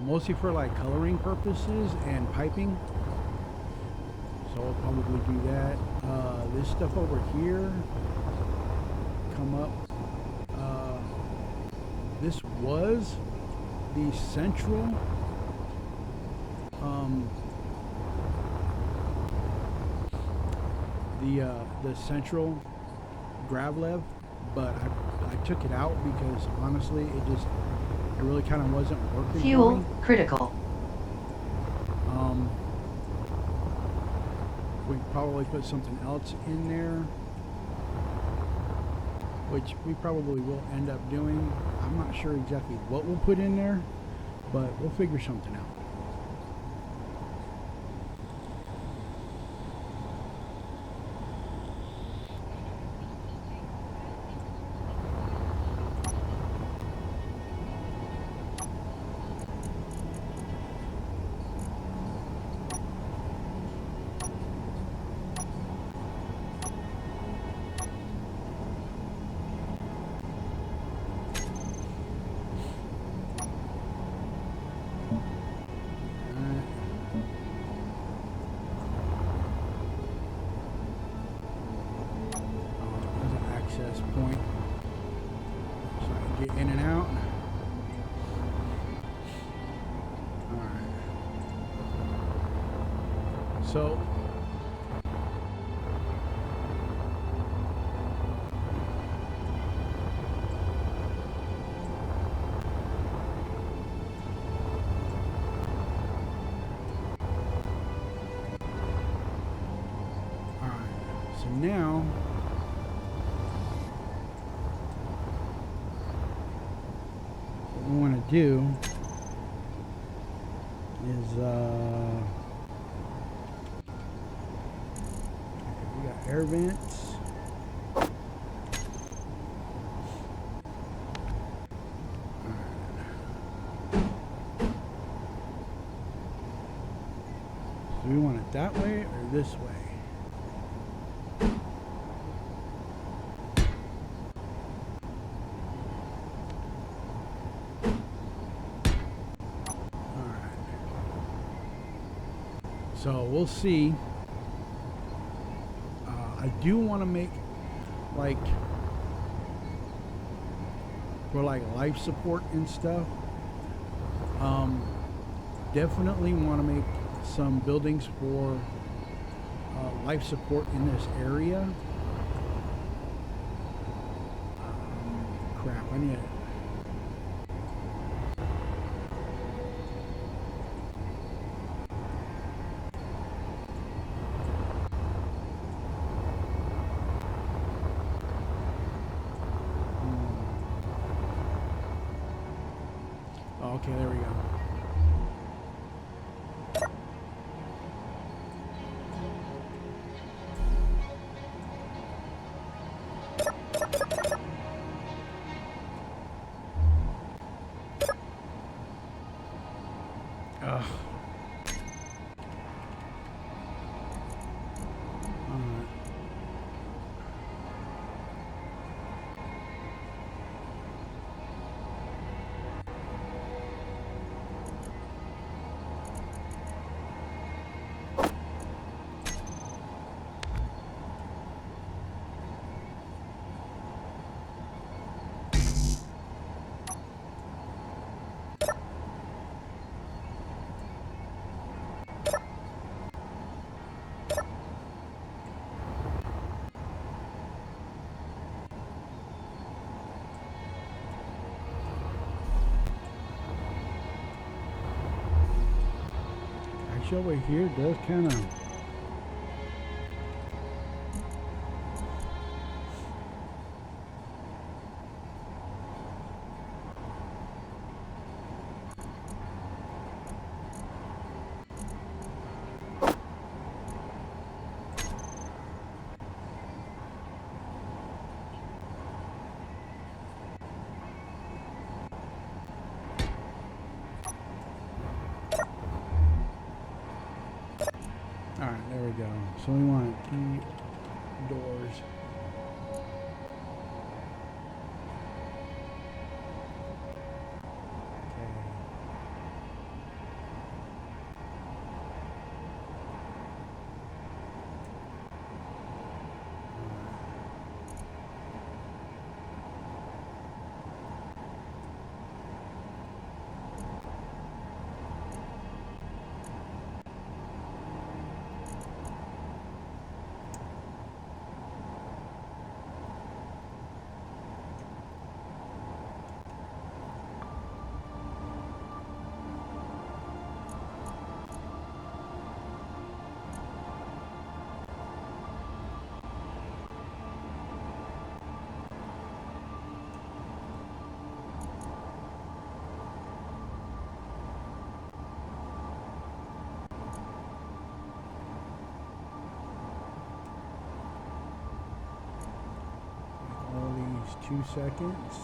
Mostly for like coloring purposes and piping. So I'll probably do that. This stuff over here, come up. This was the central the central gravlev, but I took it out because honestly it really kind of wasn't working. Fuel critical. We probably put something else in there, which we probably will end up doing. I'm not sure exactly what we'll put in there, but we'll figure something out. Point so I can get in and out. Alright. So now what we want to do is we got air vents. Do we want it that way or this way? So we'll see. I do want to make like for like life support and stuff. Definitely want to make some buildings for life support in this area. Crap, I need it. Okay, there we go. Ugh. Over here does kind of Alright, there we go. So we want 3 doors. All these 2 seconds.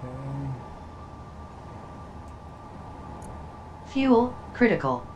Okay. Fuel critical.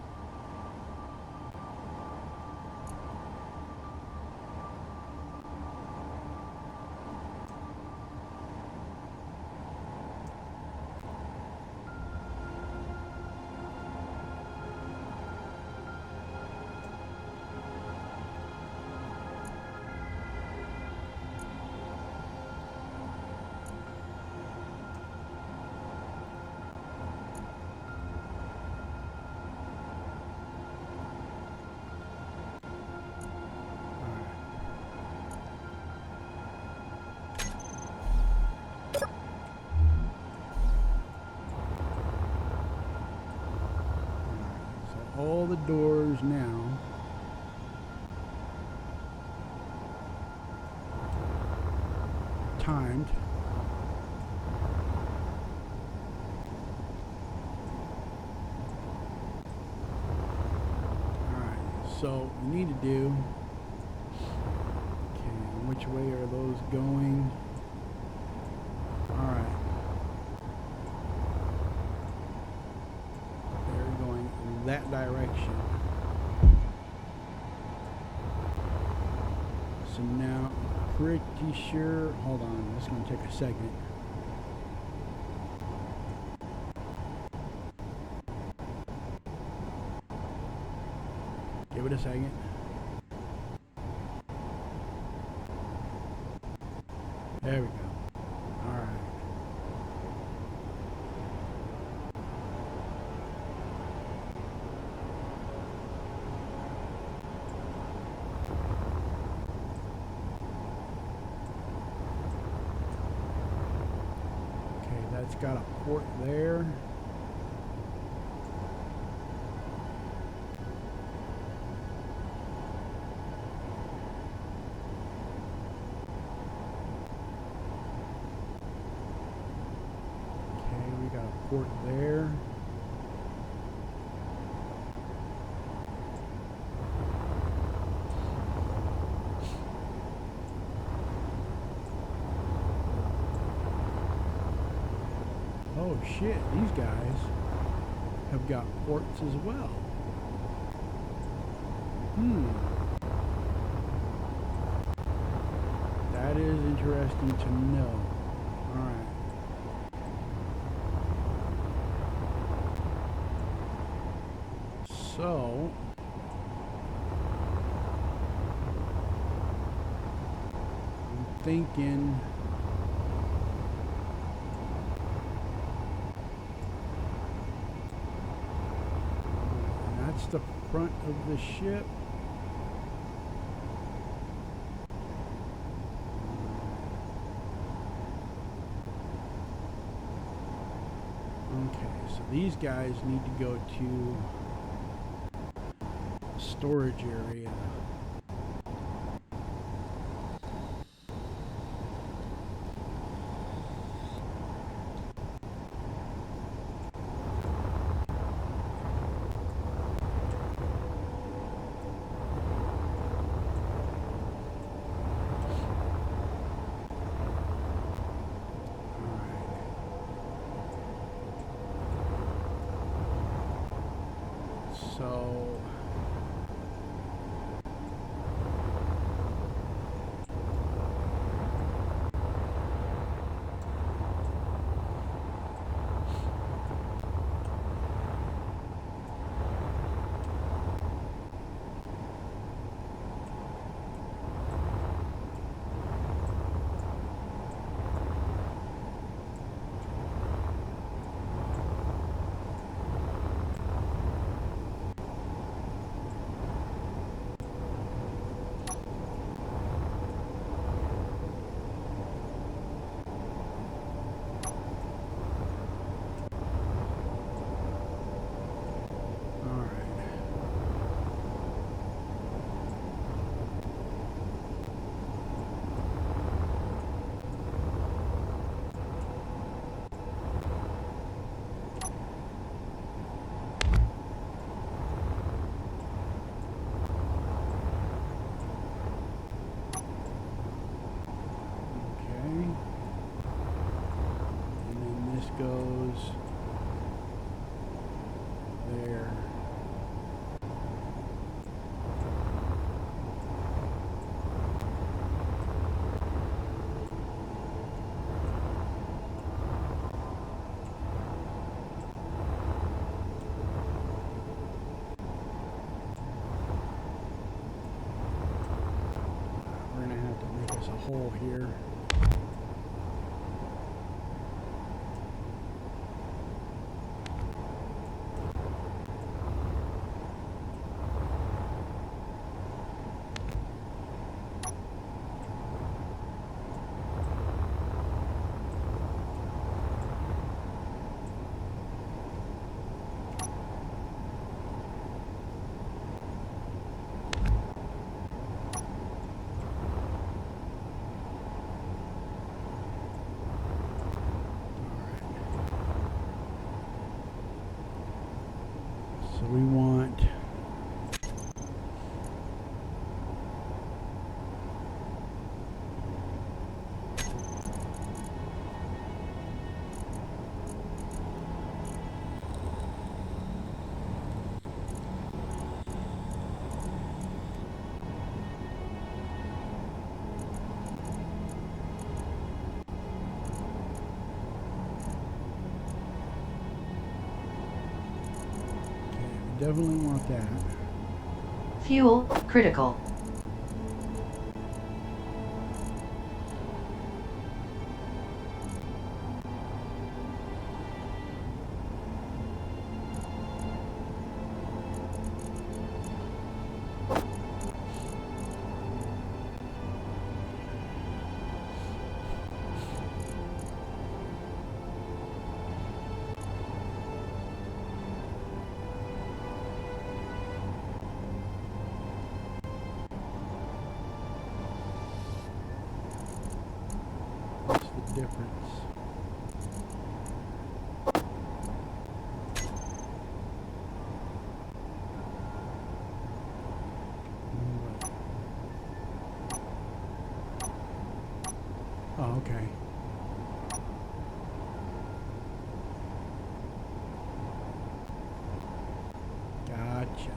So all the doors now timed. Alright, so we need to do, okay, which way are those going? Alright. They're going in that direction. So now, pretty sure, hold on, this is going to take a second. Give it a second. There we go. Alright. Okay, that's got a port there. Got a port there. Oh shit, these guys have got ports as well. That is interesting to know. Alright. So, I'm thinking that's the front of the ship. Okay, so these guys need to go to storage area. So goes there. We're gonna have to make us a hole here. So we want definitely want that. Fuel critical. Difference. Oh, okay. Gotcha.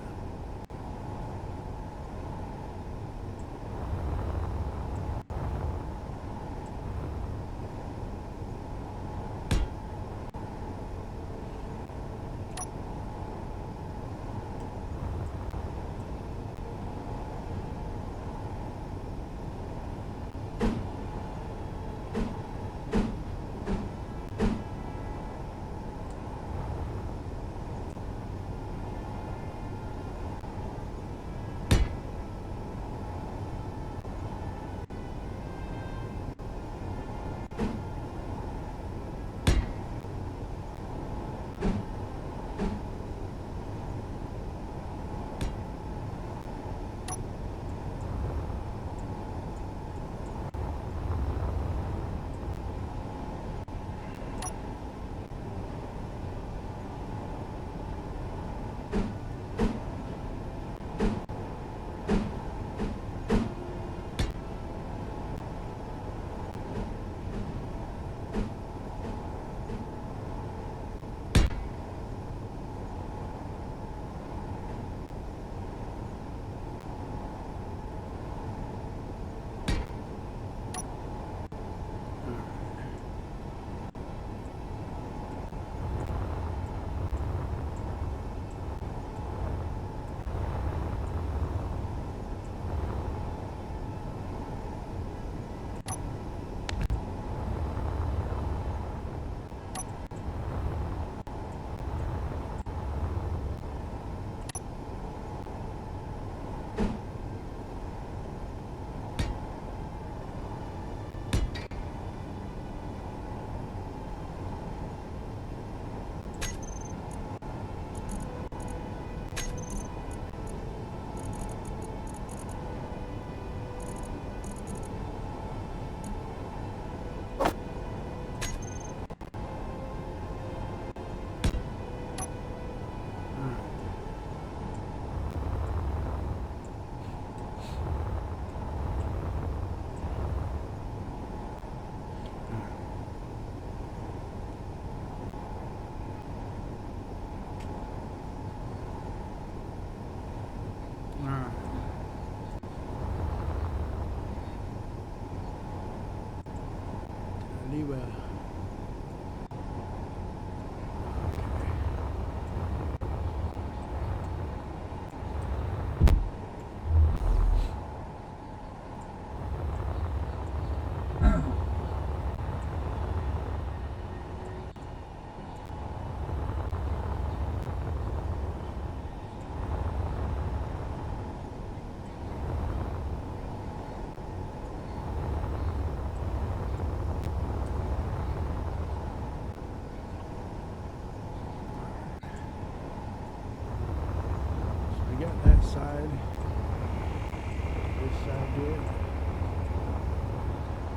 here.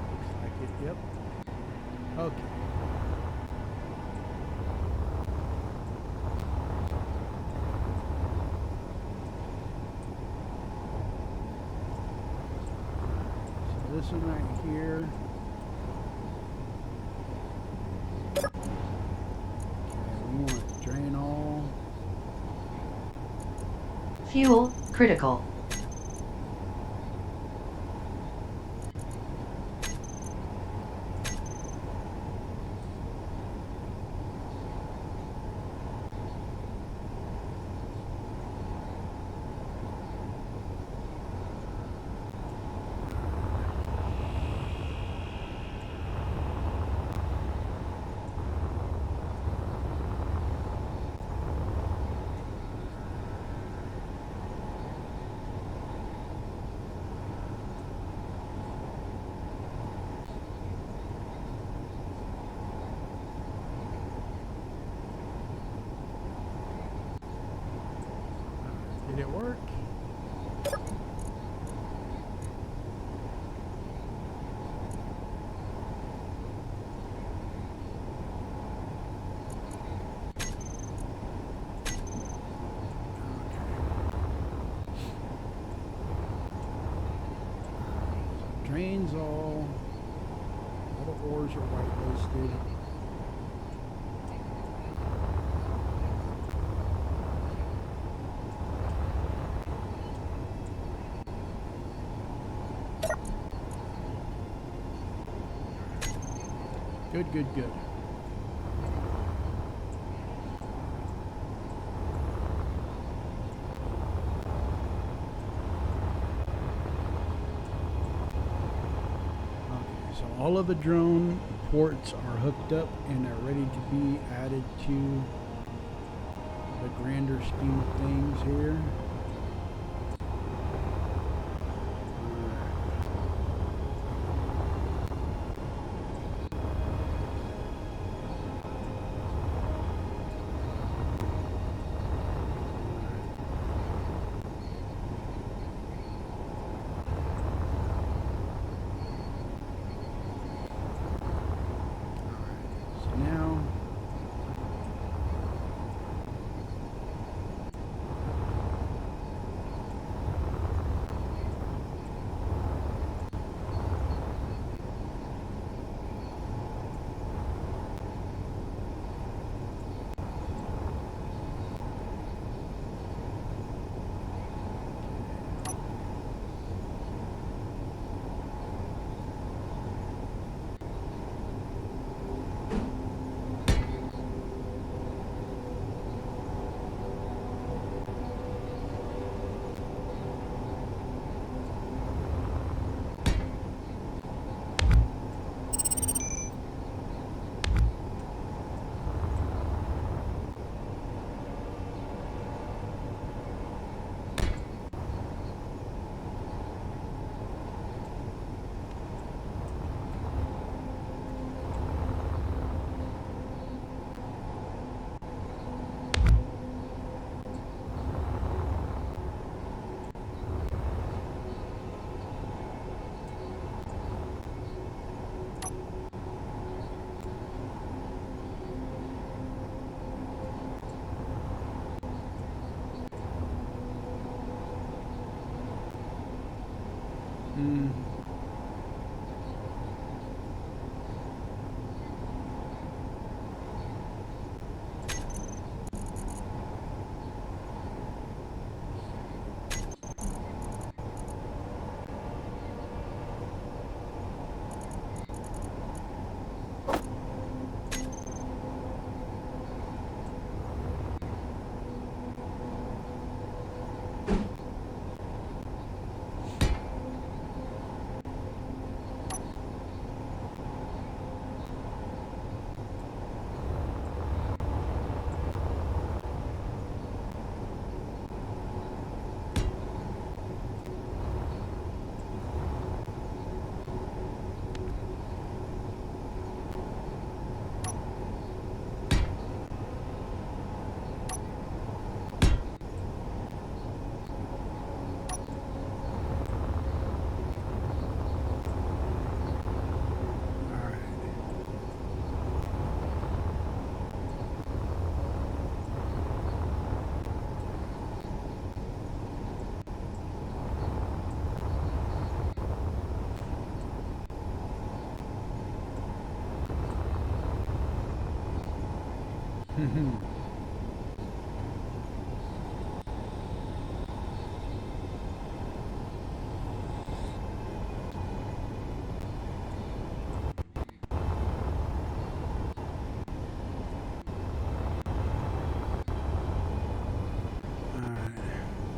Looks like it, yep. Okay. So this one right here. Okay, we want to drain all. Fuel critical. Did it work? Drains all the ores are whitelisted. Good, good, good. So all of the drone ports are hooked up and are ready to be added to the grander scheme of things here. So now Alright.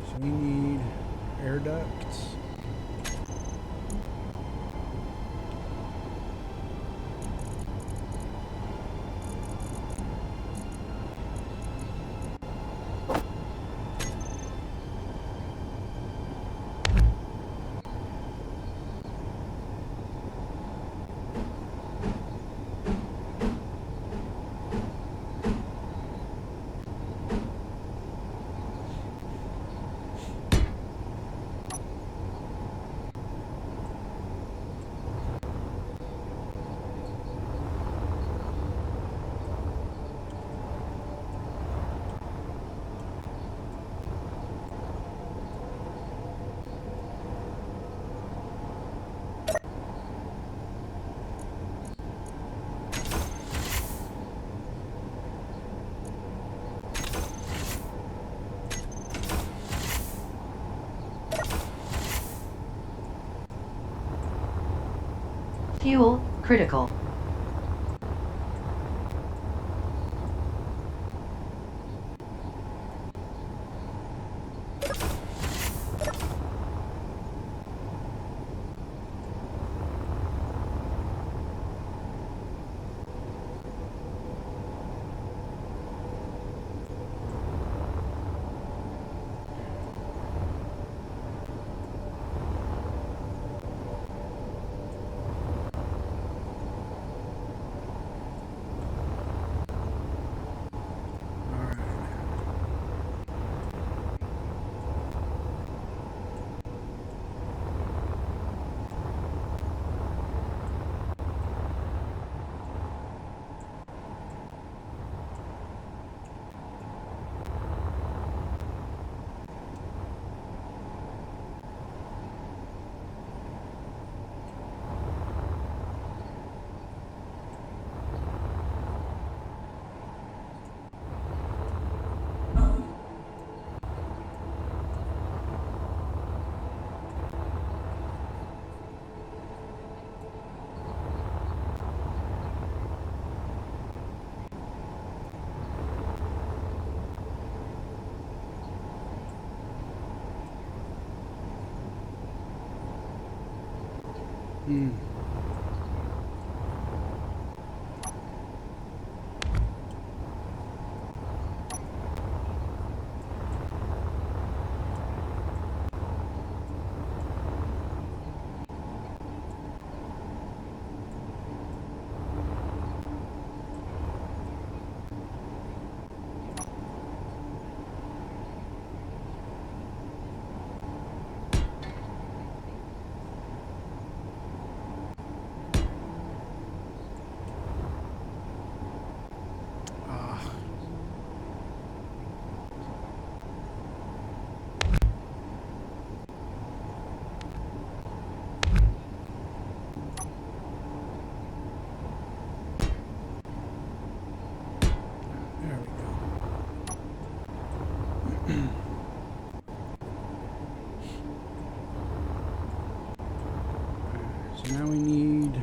So we need air ducts. Fuel critical. Alright. Hmm. Ah. There we go. So now we need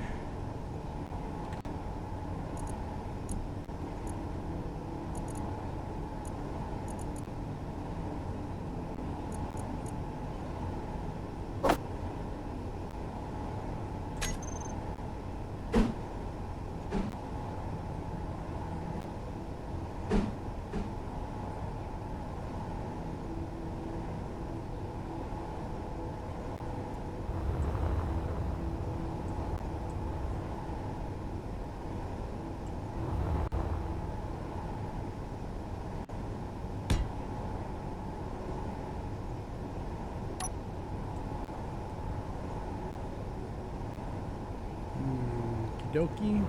Doki.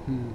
Hmm.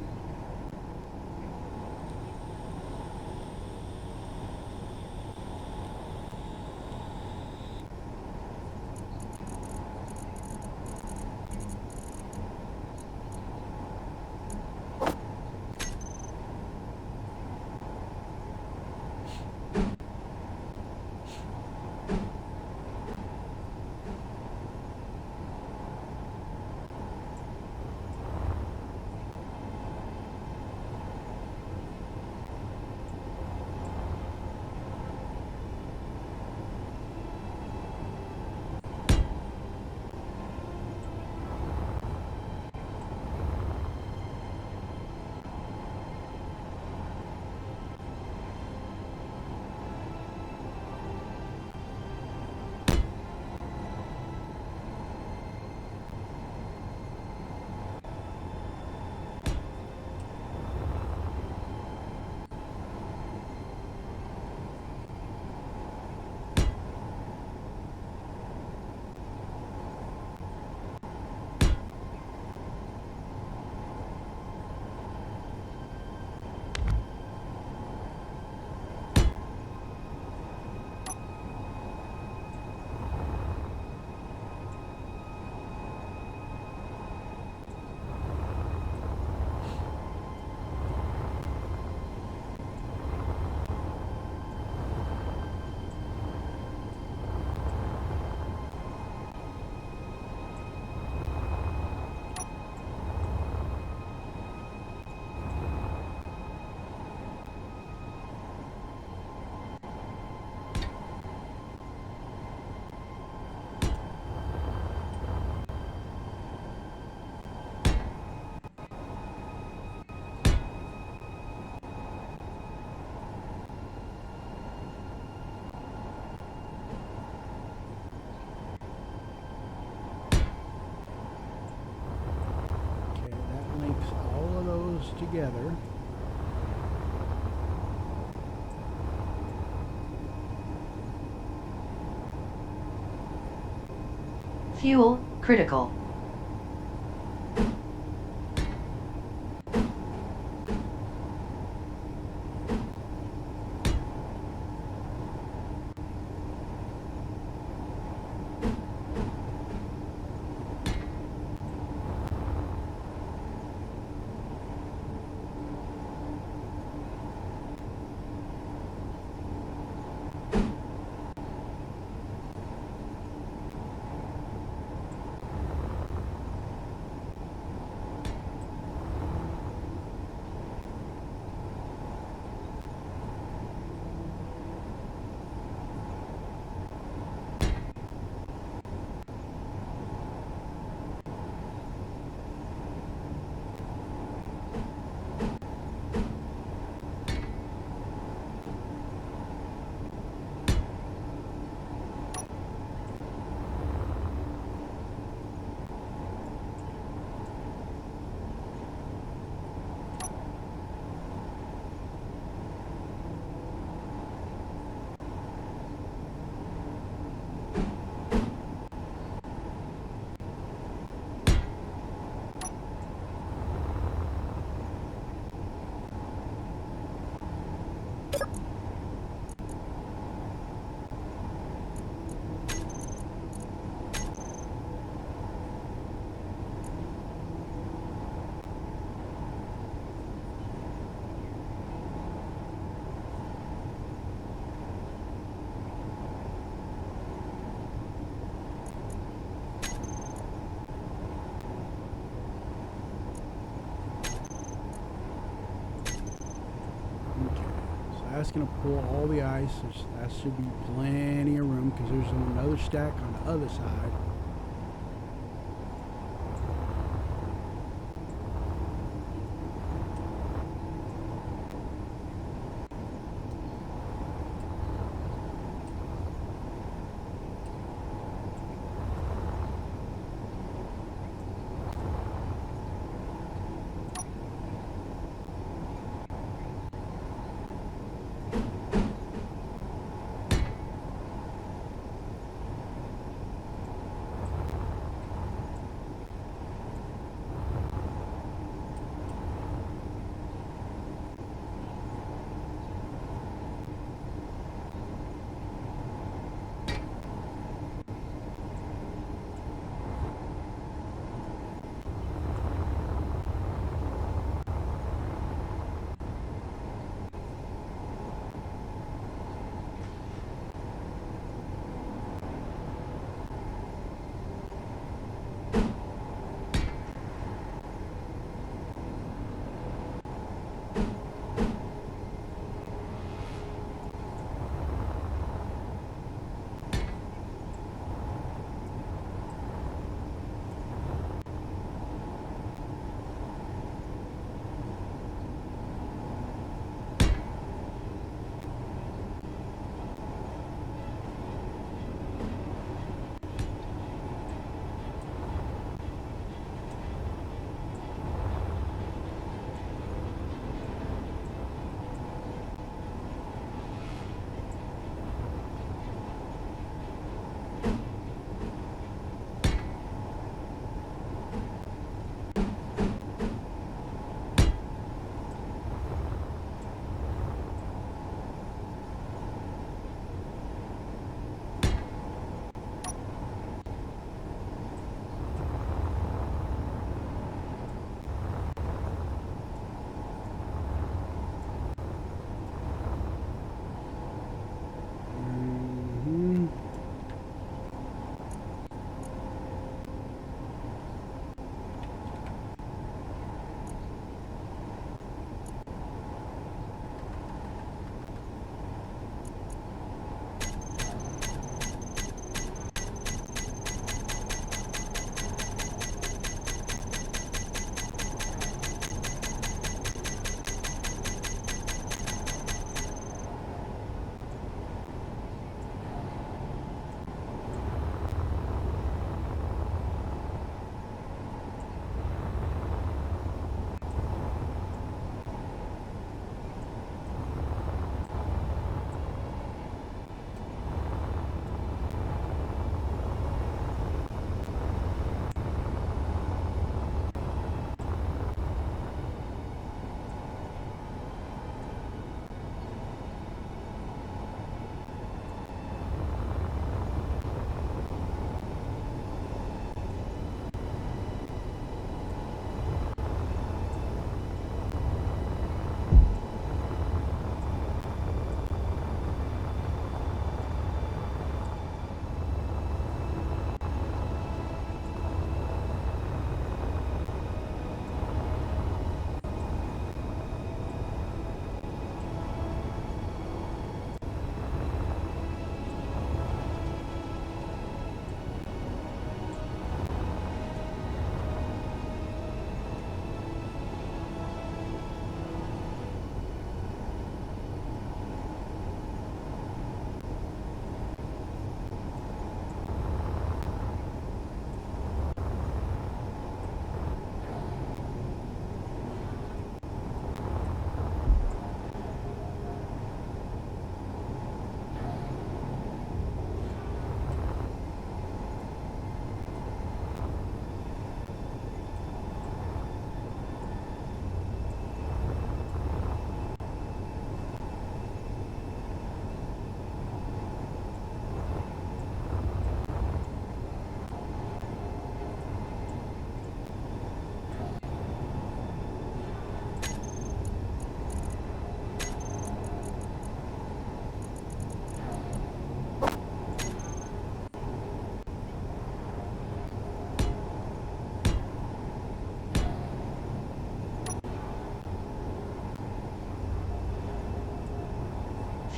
Okay, that links all of those together. Fuel critical. Okay, so that's going to pull all the ice. That should be plenty of room because there's another stack on the other side.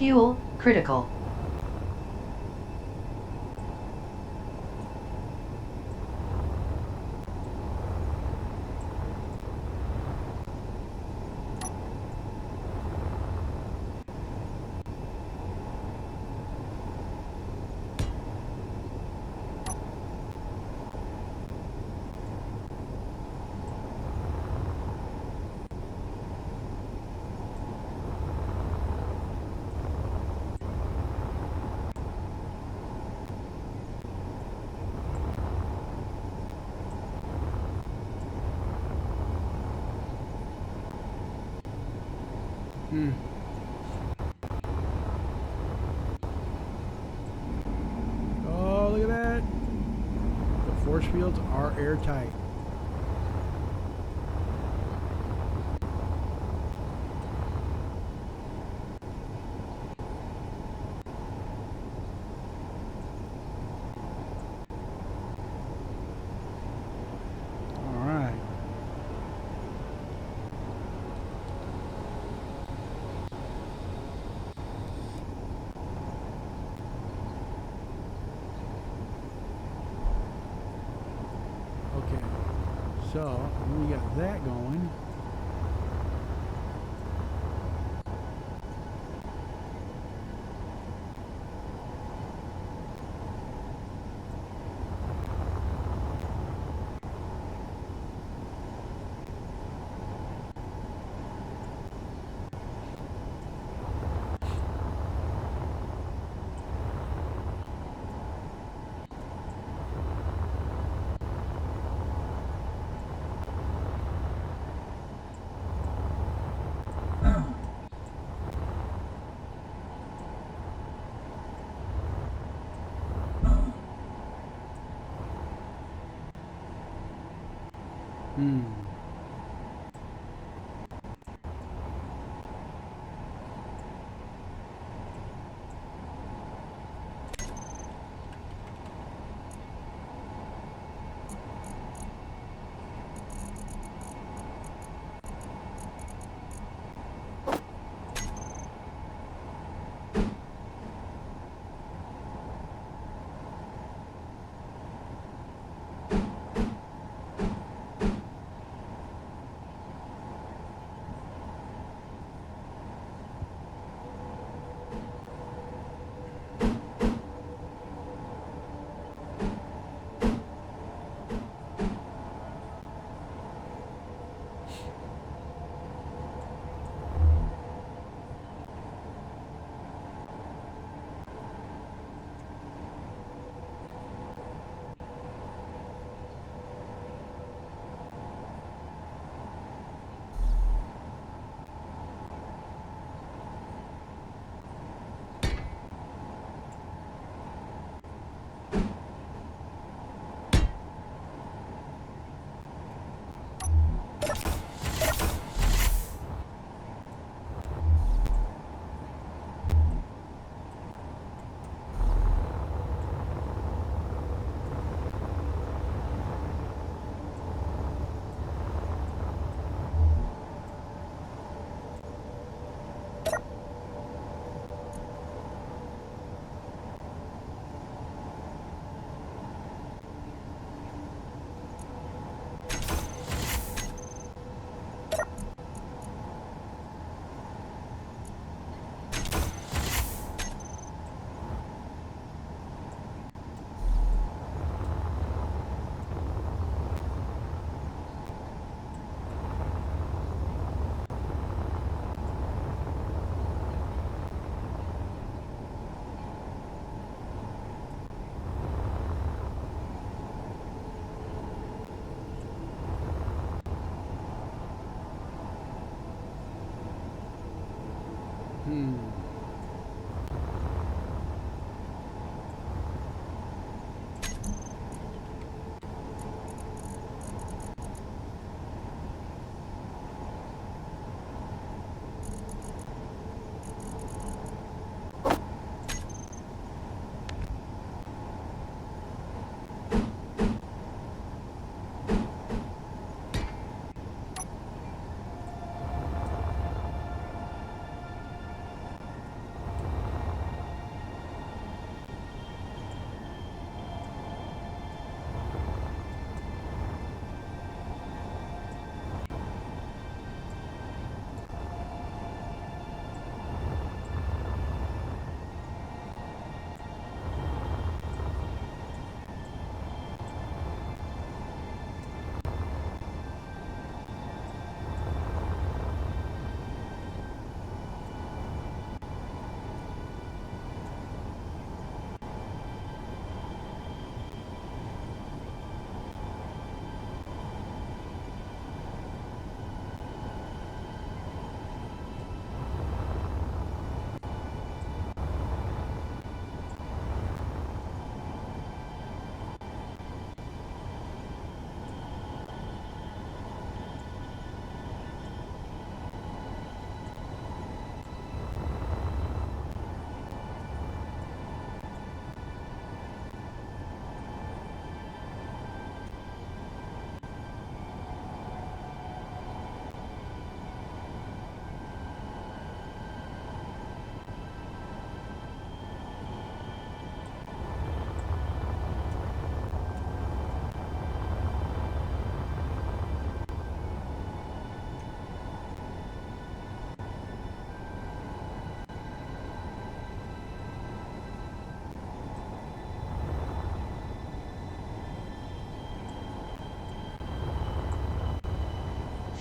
Fuel critical. Oh, look at that. The force fields are airtight. All right. Okay, so we got that going.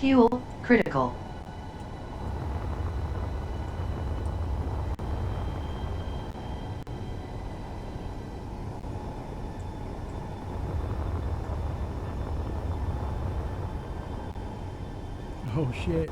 Fuel critical. Oh shit.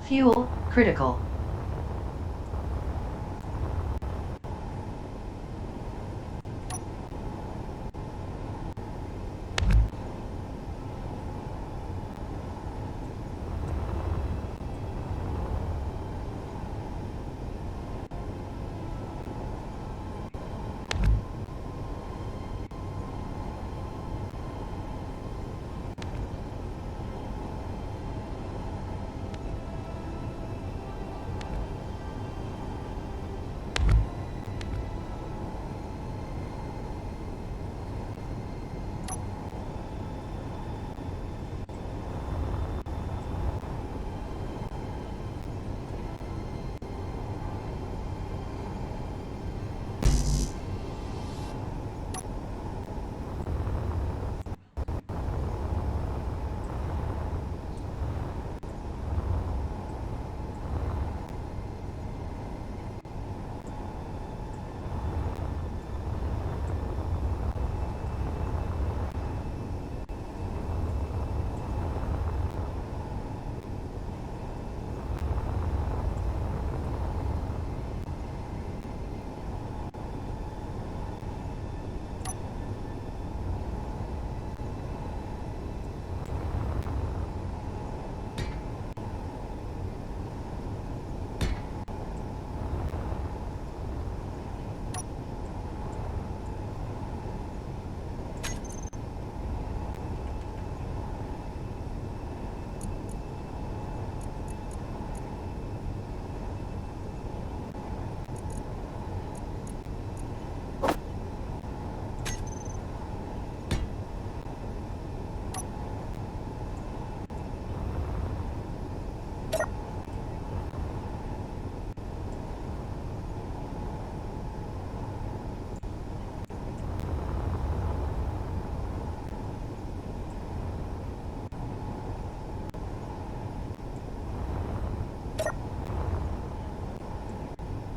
Fuel critical.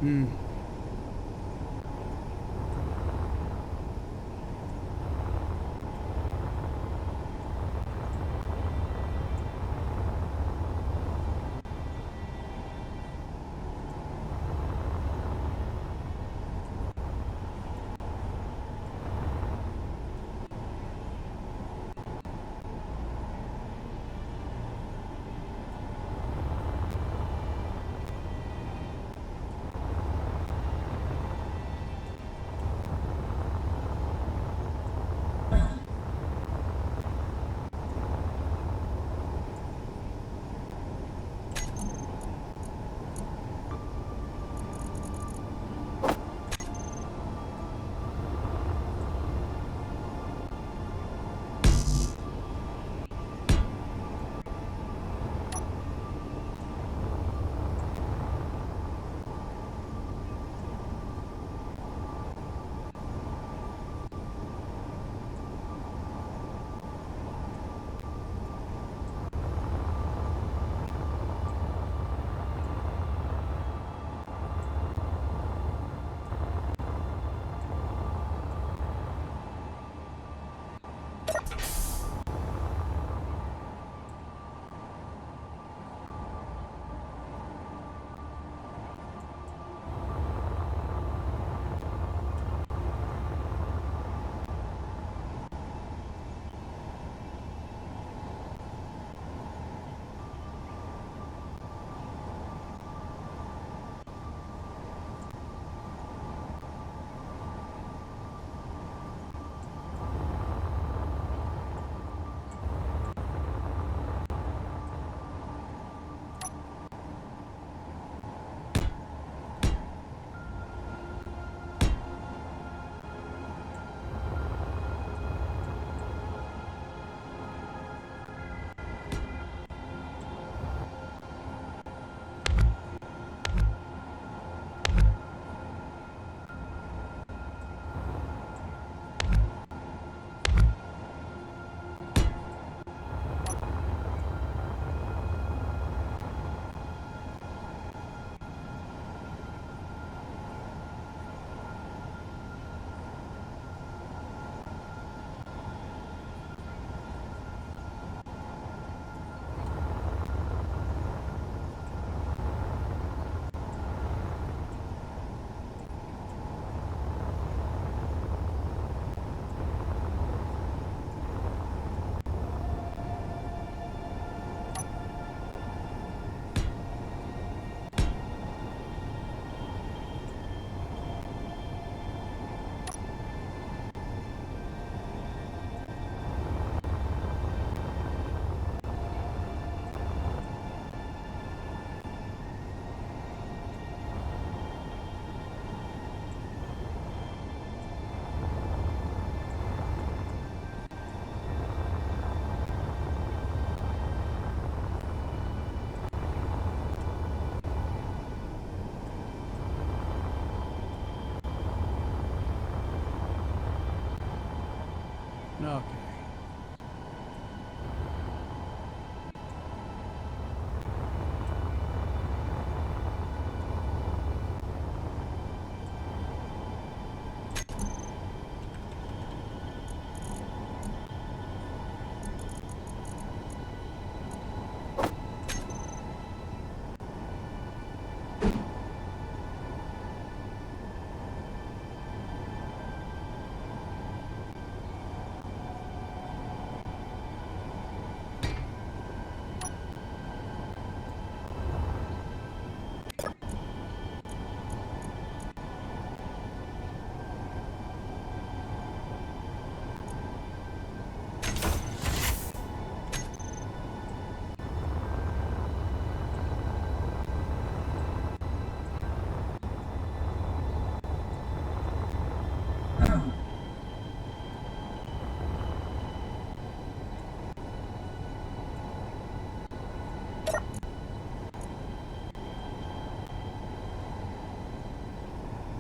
Hmm. Okay.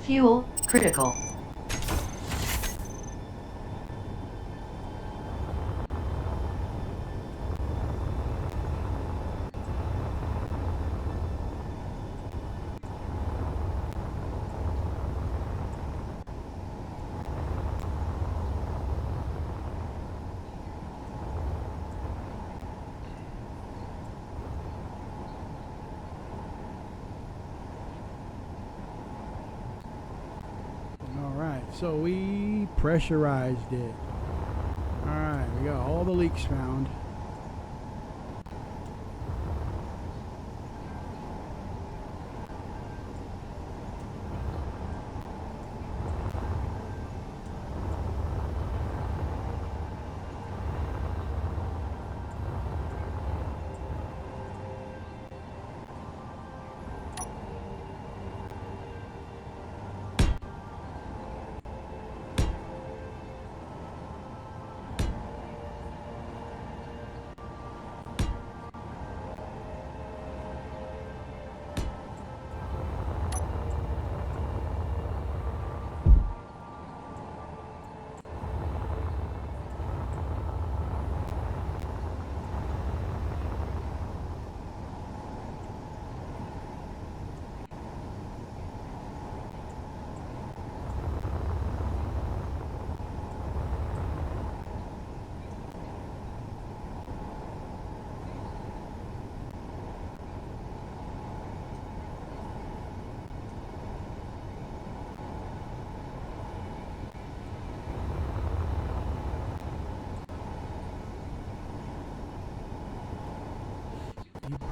Fuel critical. Alright, so we pressurized it. Alright, we got all the leaks found.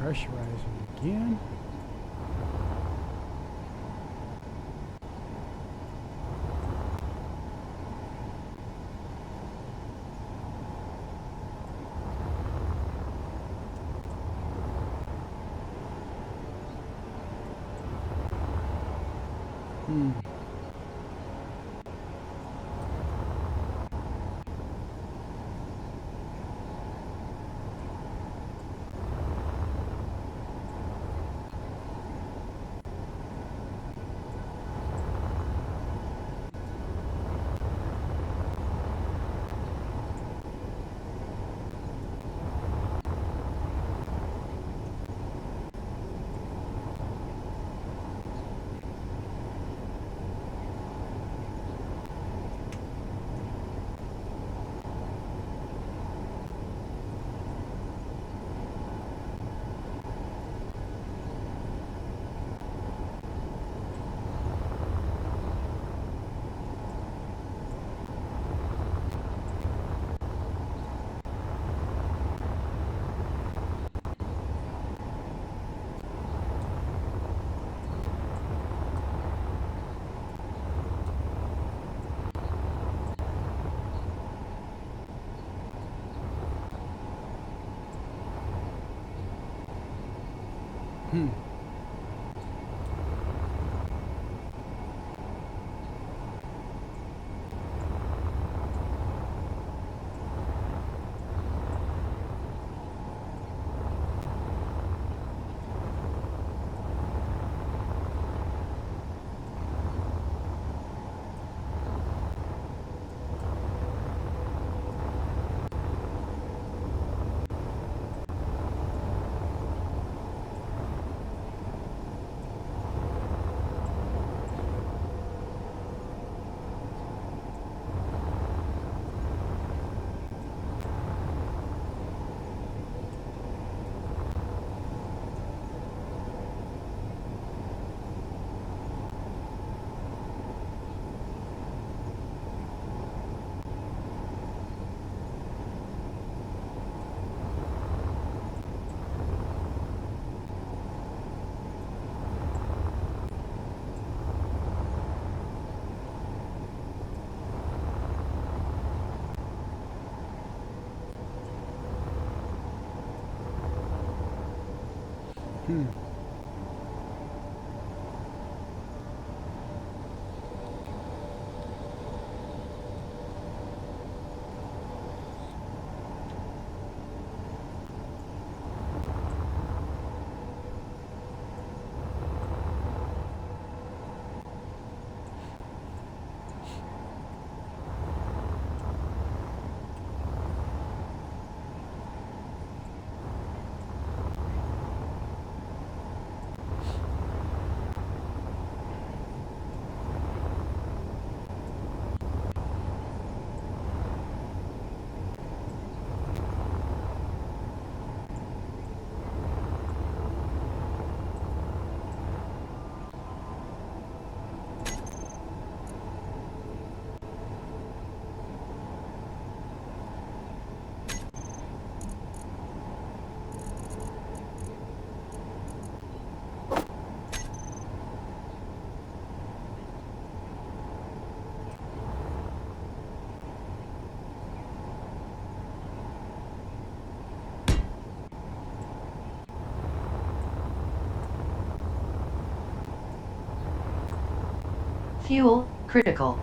Depressurizing again. Hmm. Hmm. Hmm. Fuel critical.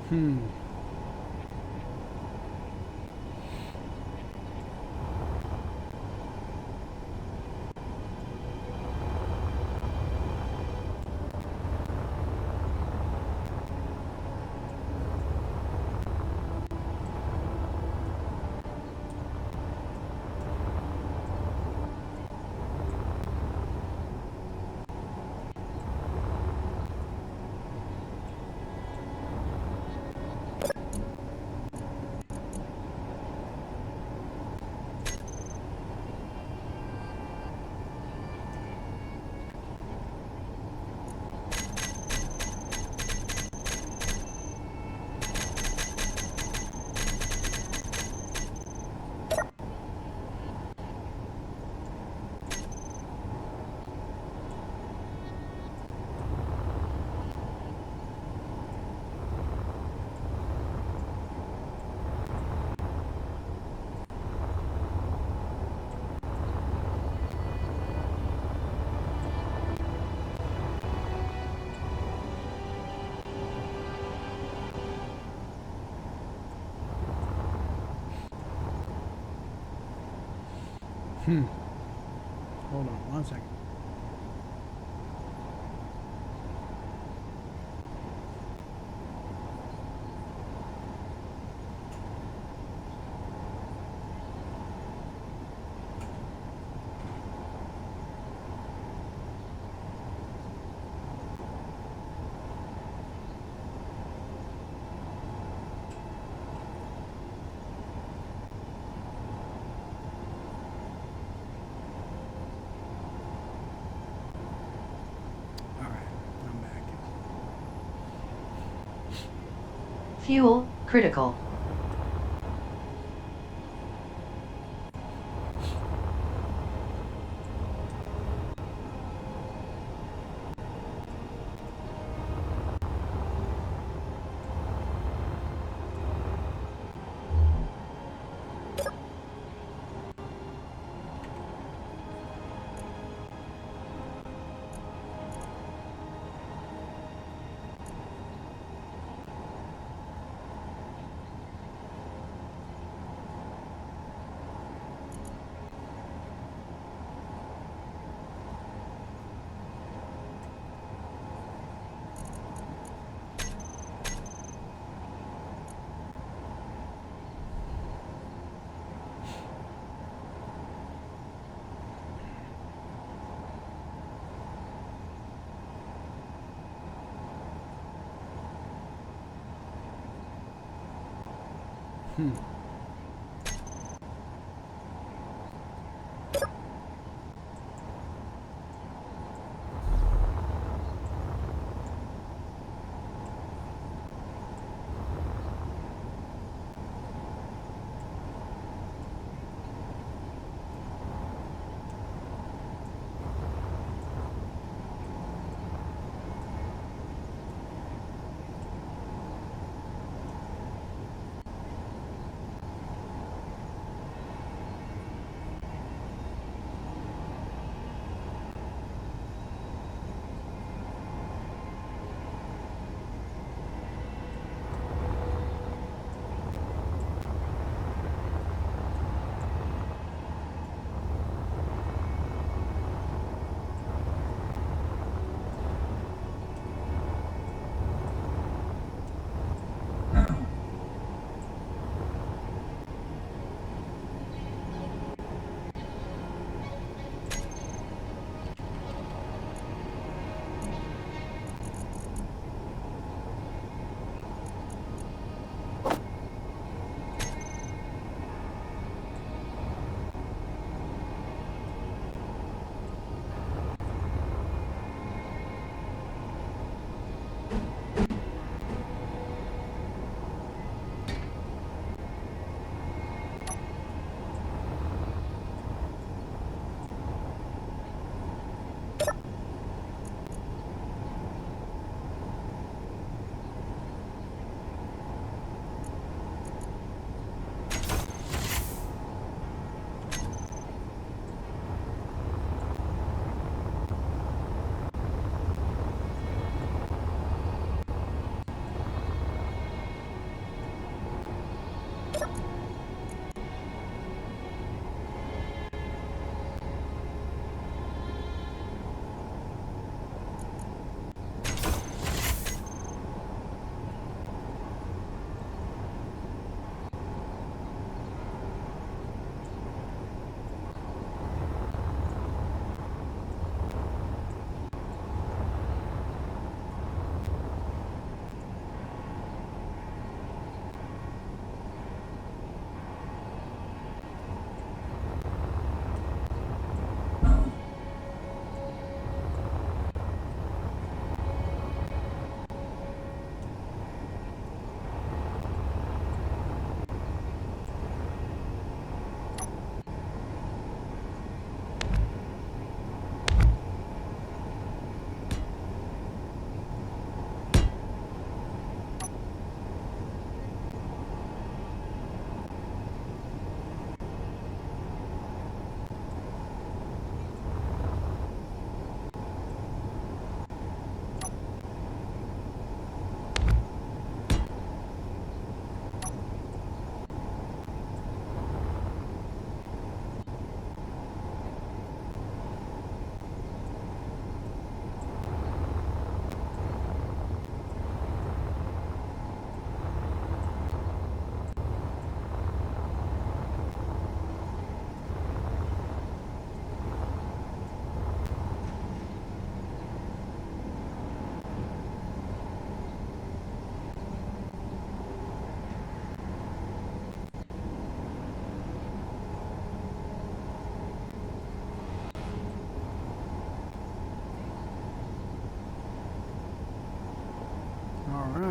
Hmm. Hmm. Hold on 1 second. All right, I'm back. Fuel critical. Hmm.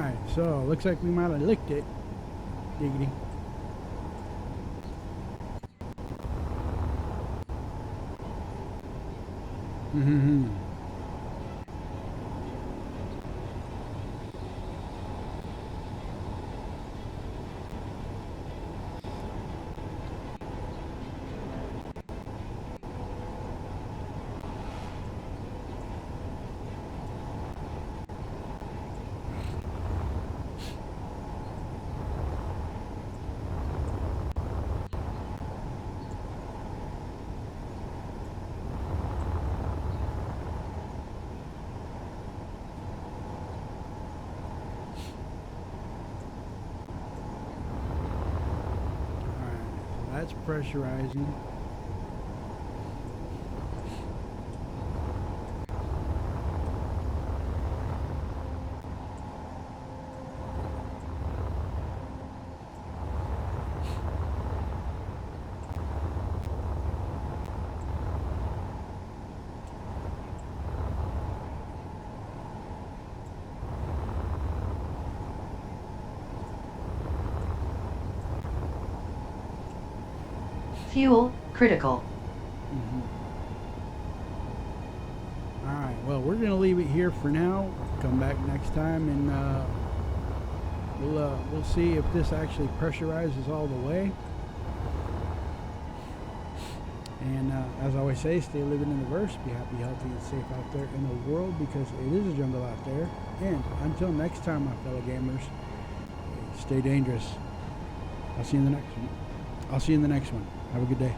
Alright, so looks like we might have licked it. Diggity. Mm-hmm. That's pressurizing. Fuel critical. Alright, well, we're going to leave it here for now. Come back next time and we'll see if this actually pressurizes all the way. And as I always say, stay living in the verse. Be happy, healthy, and safe out there in the world because it is a jungle out there. And until next time, my fellow gamers, stay dangerous. I'll see you in the next one. Have a good day.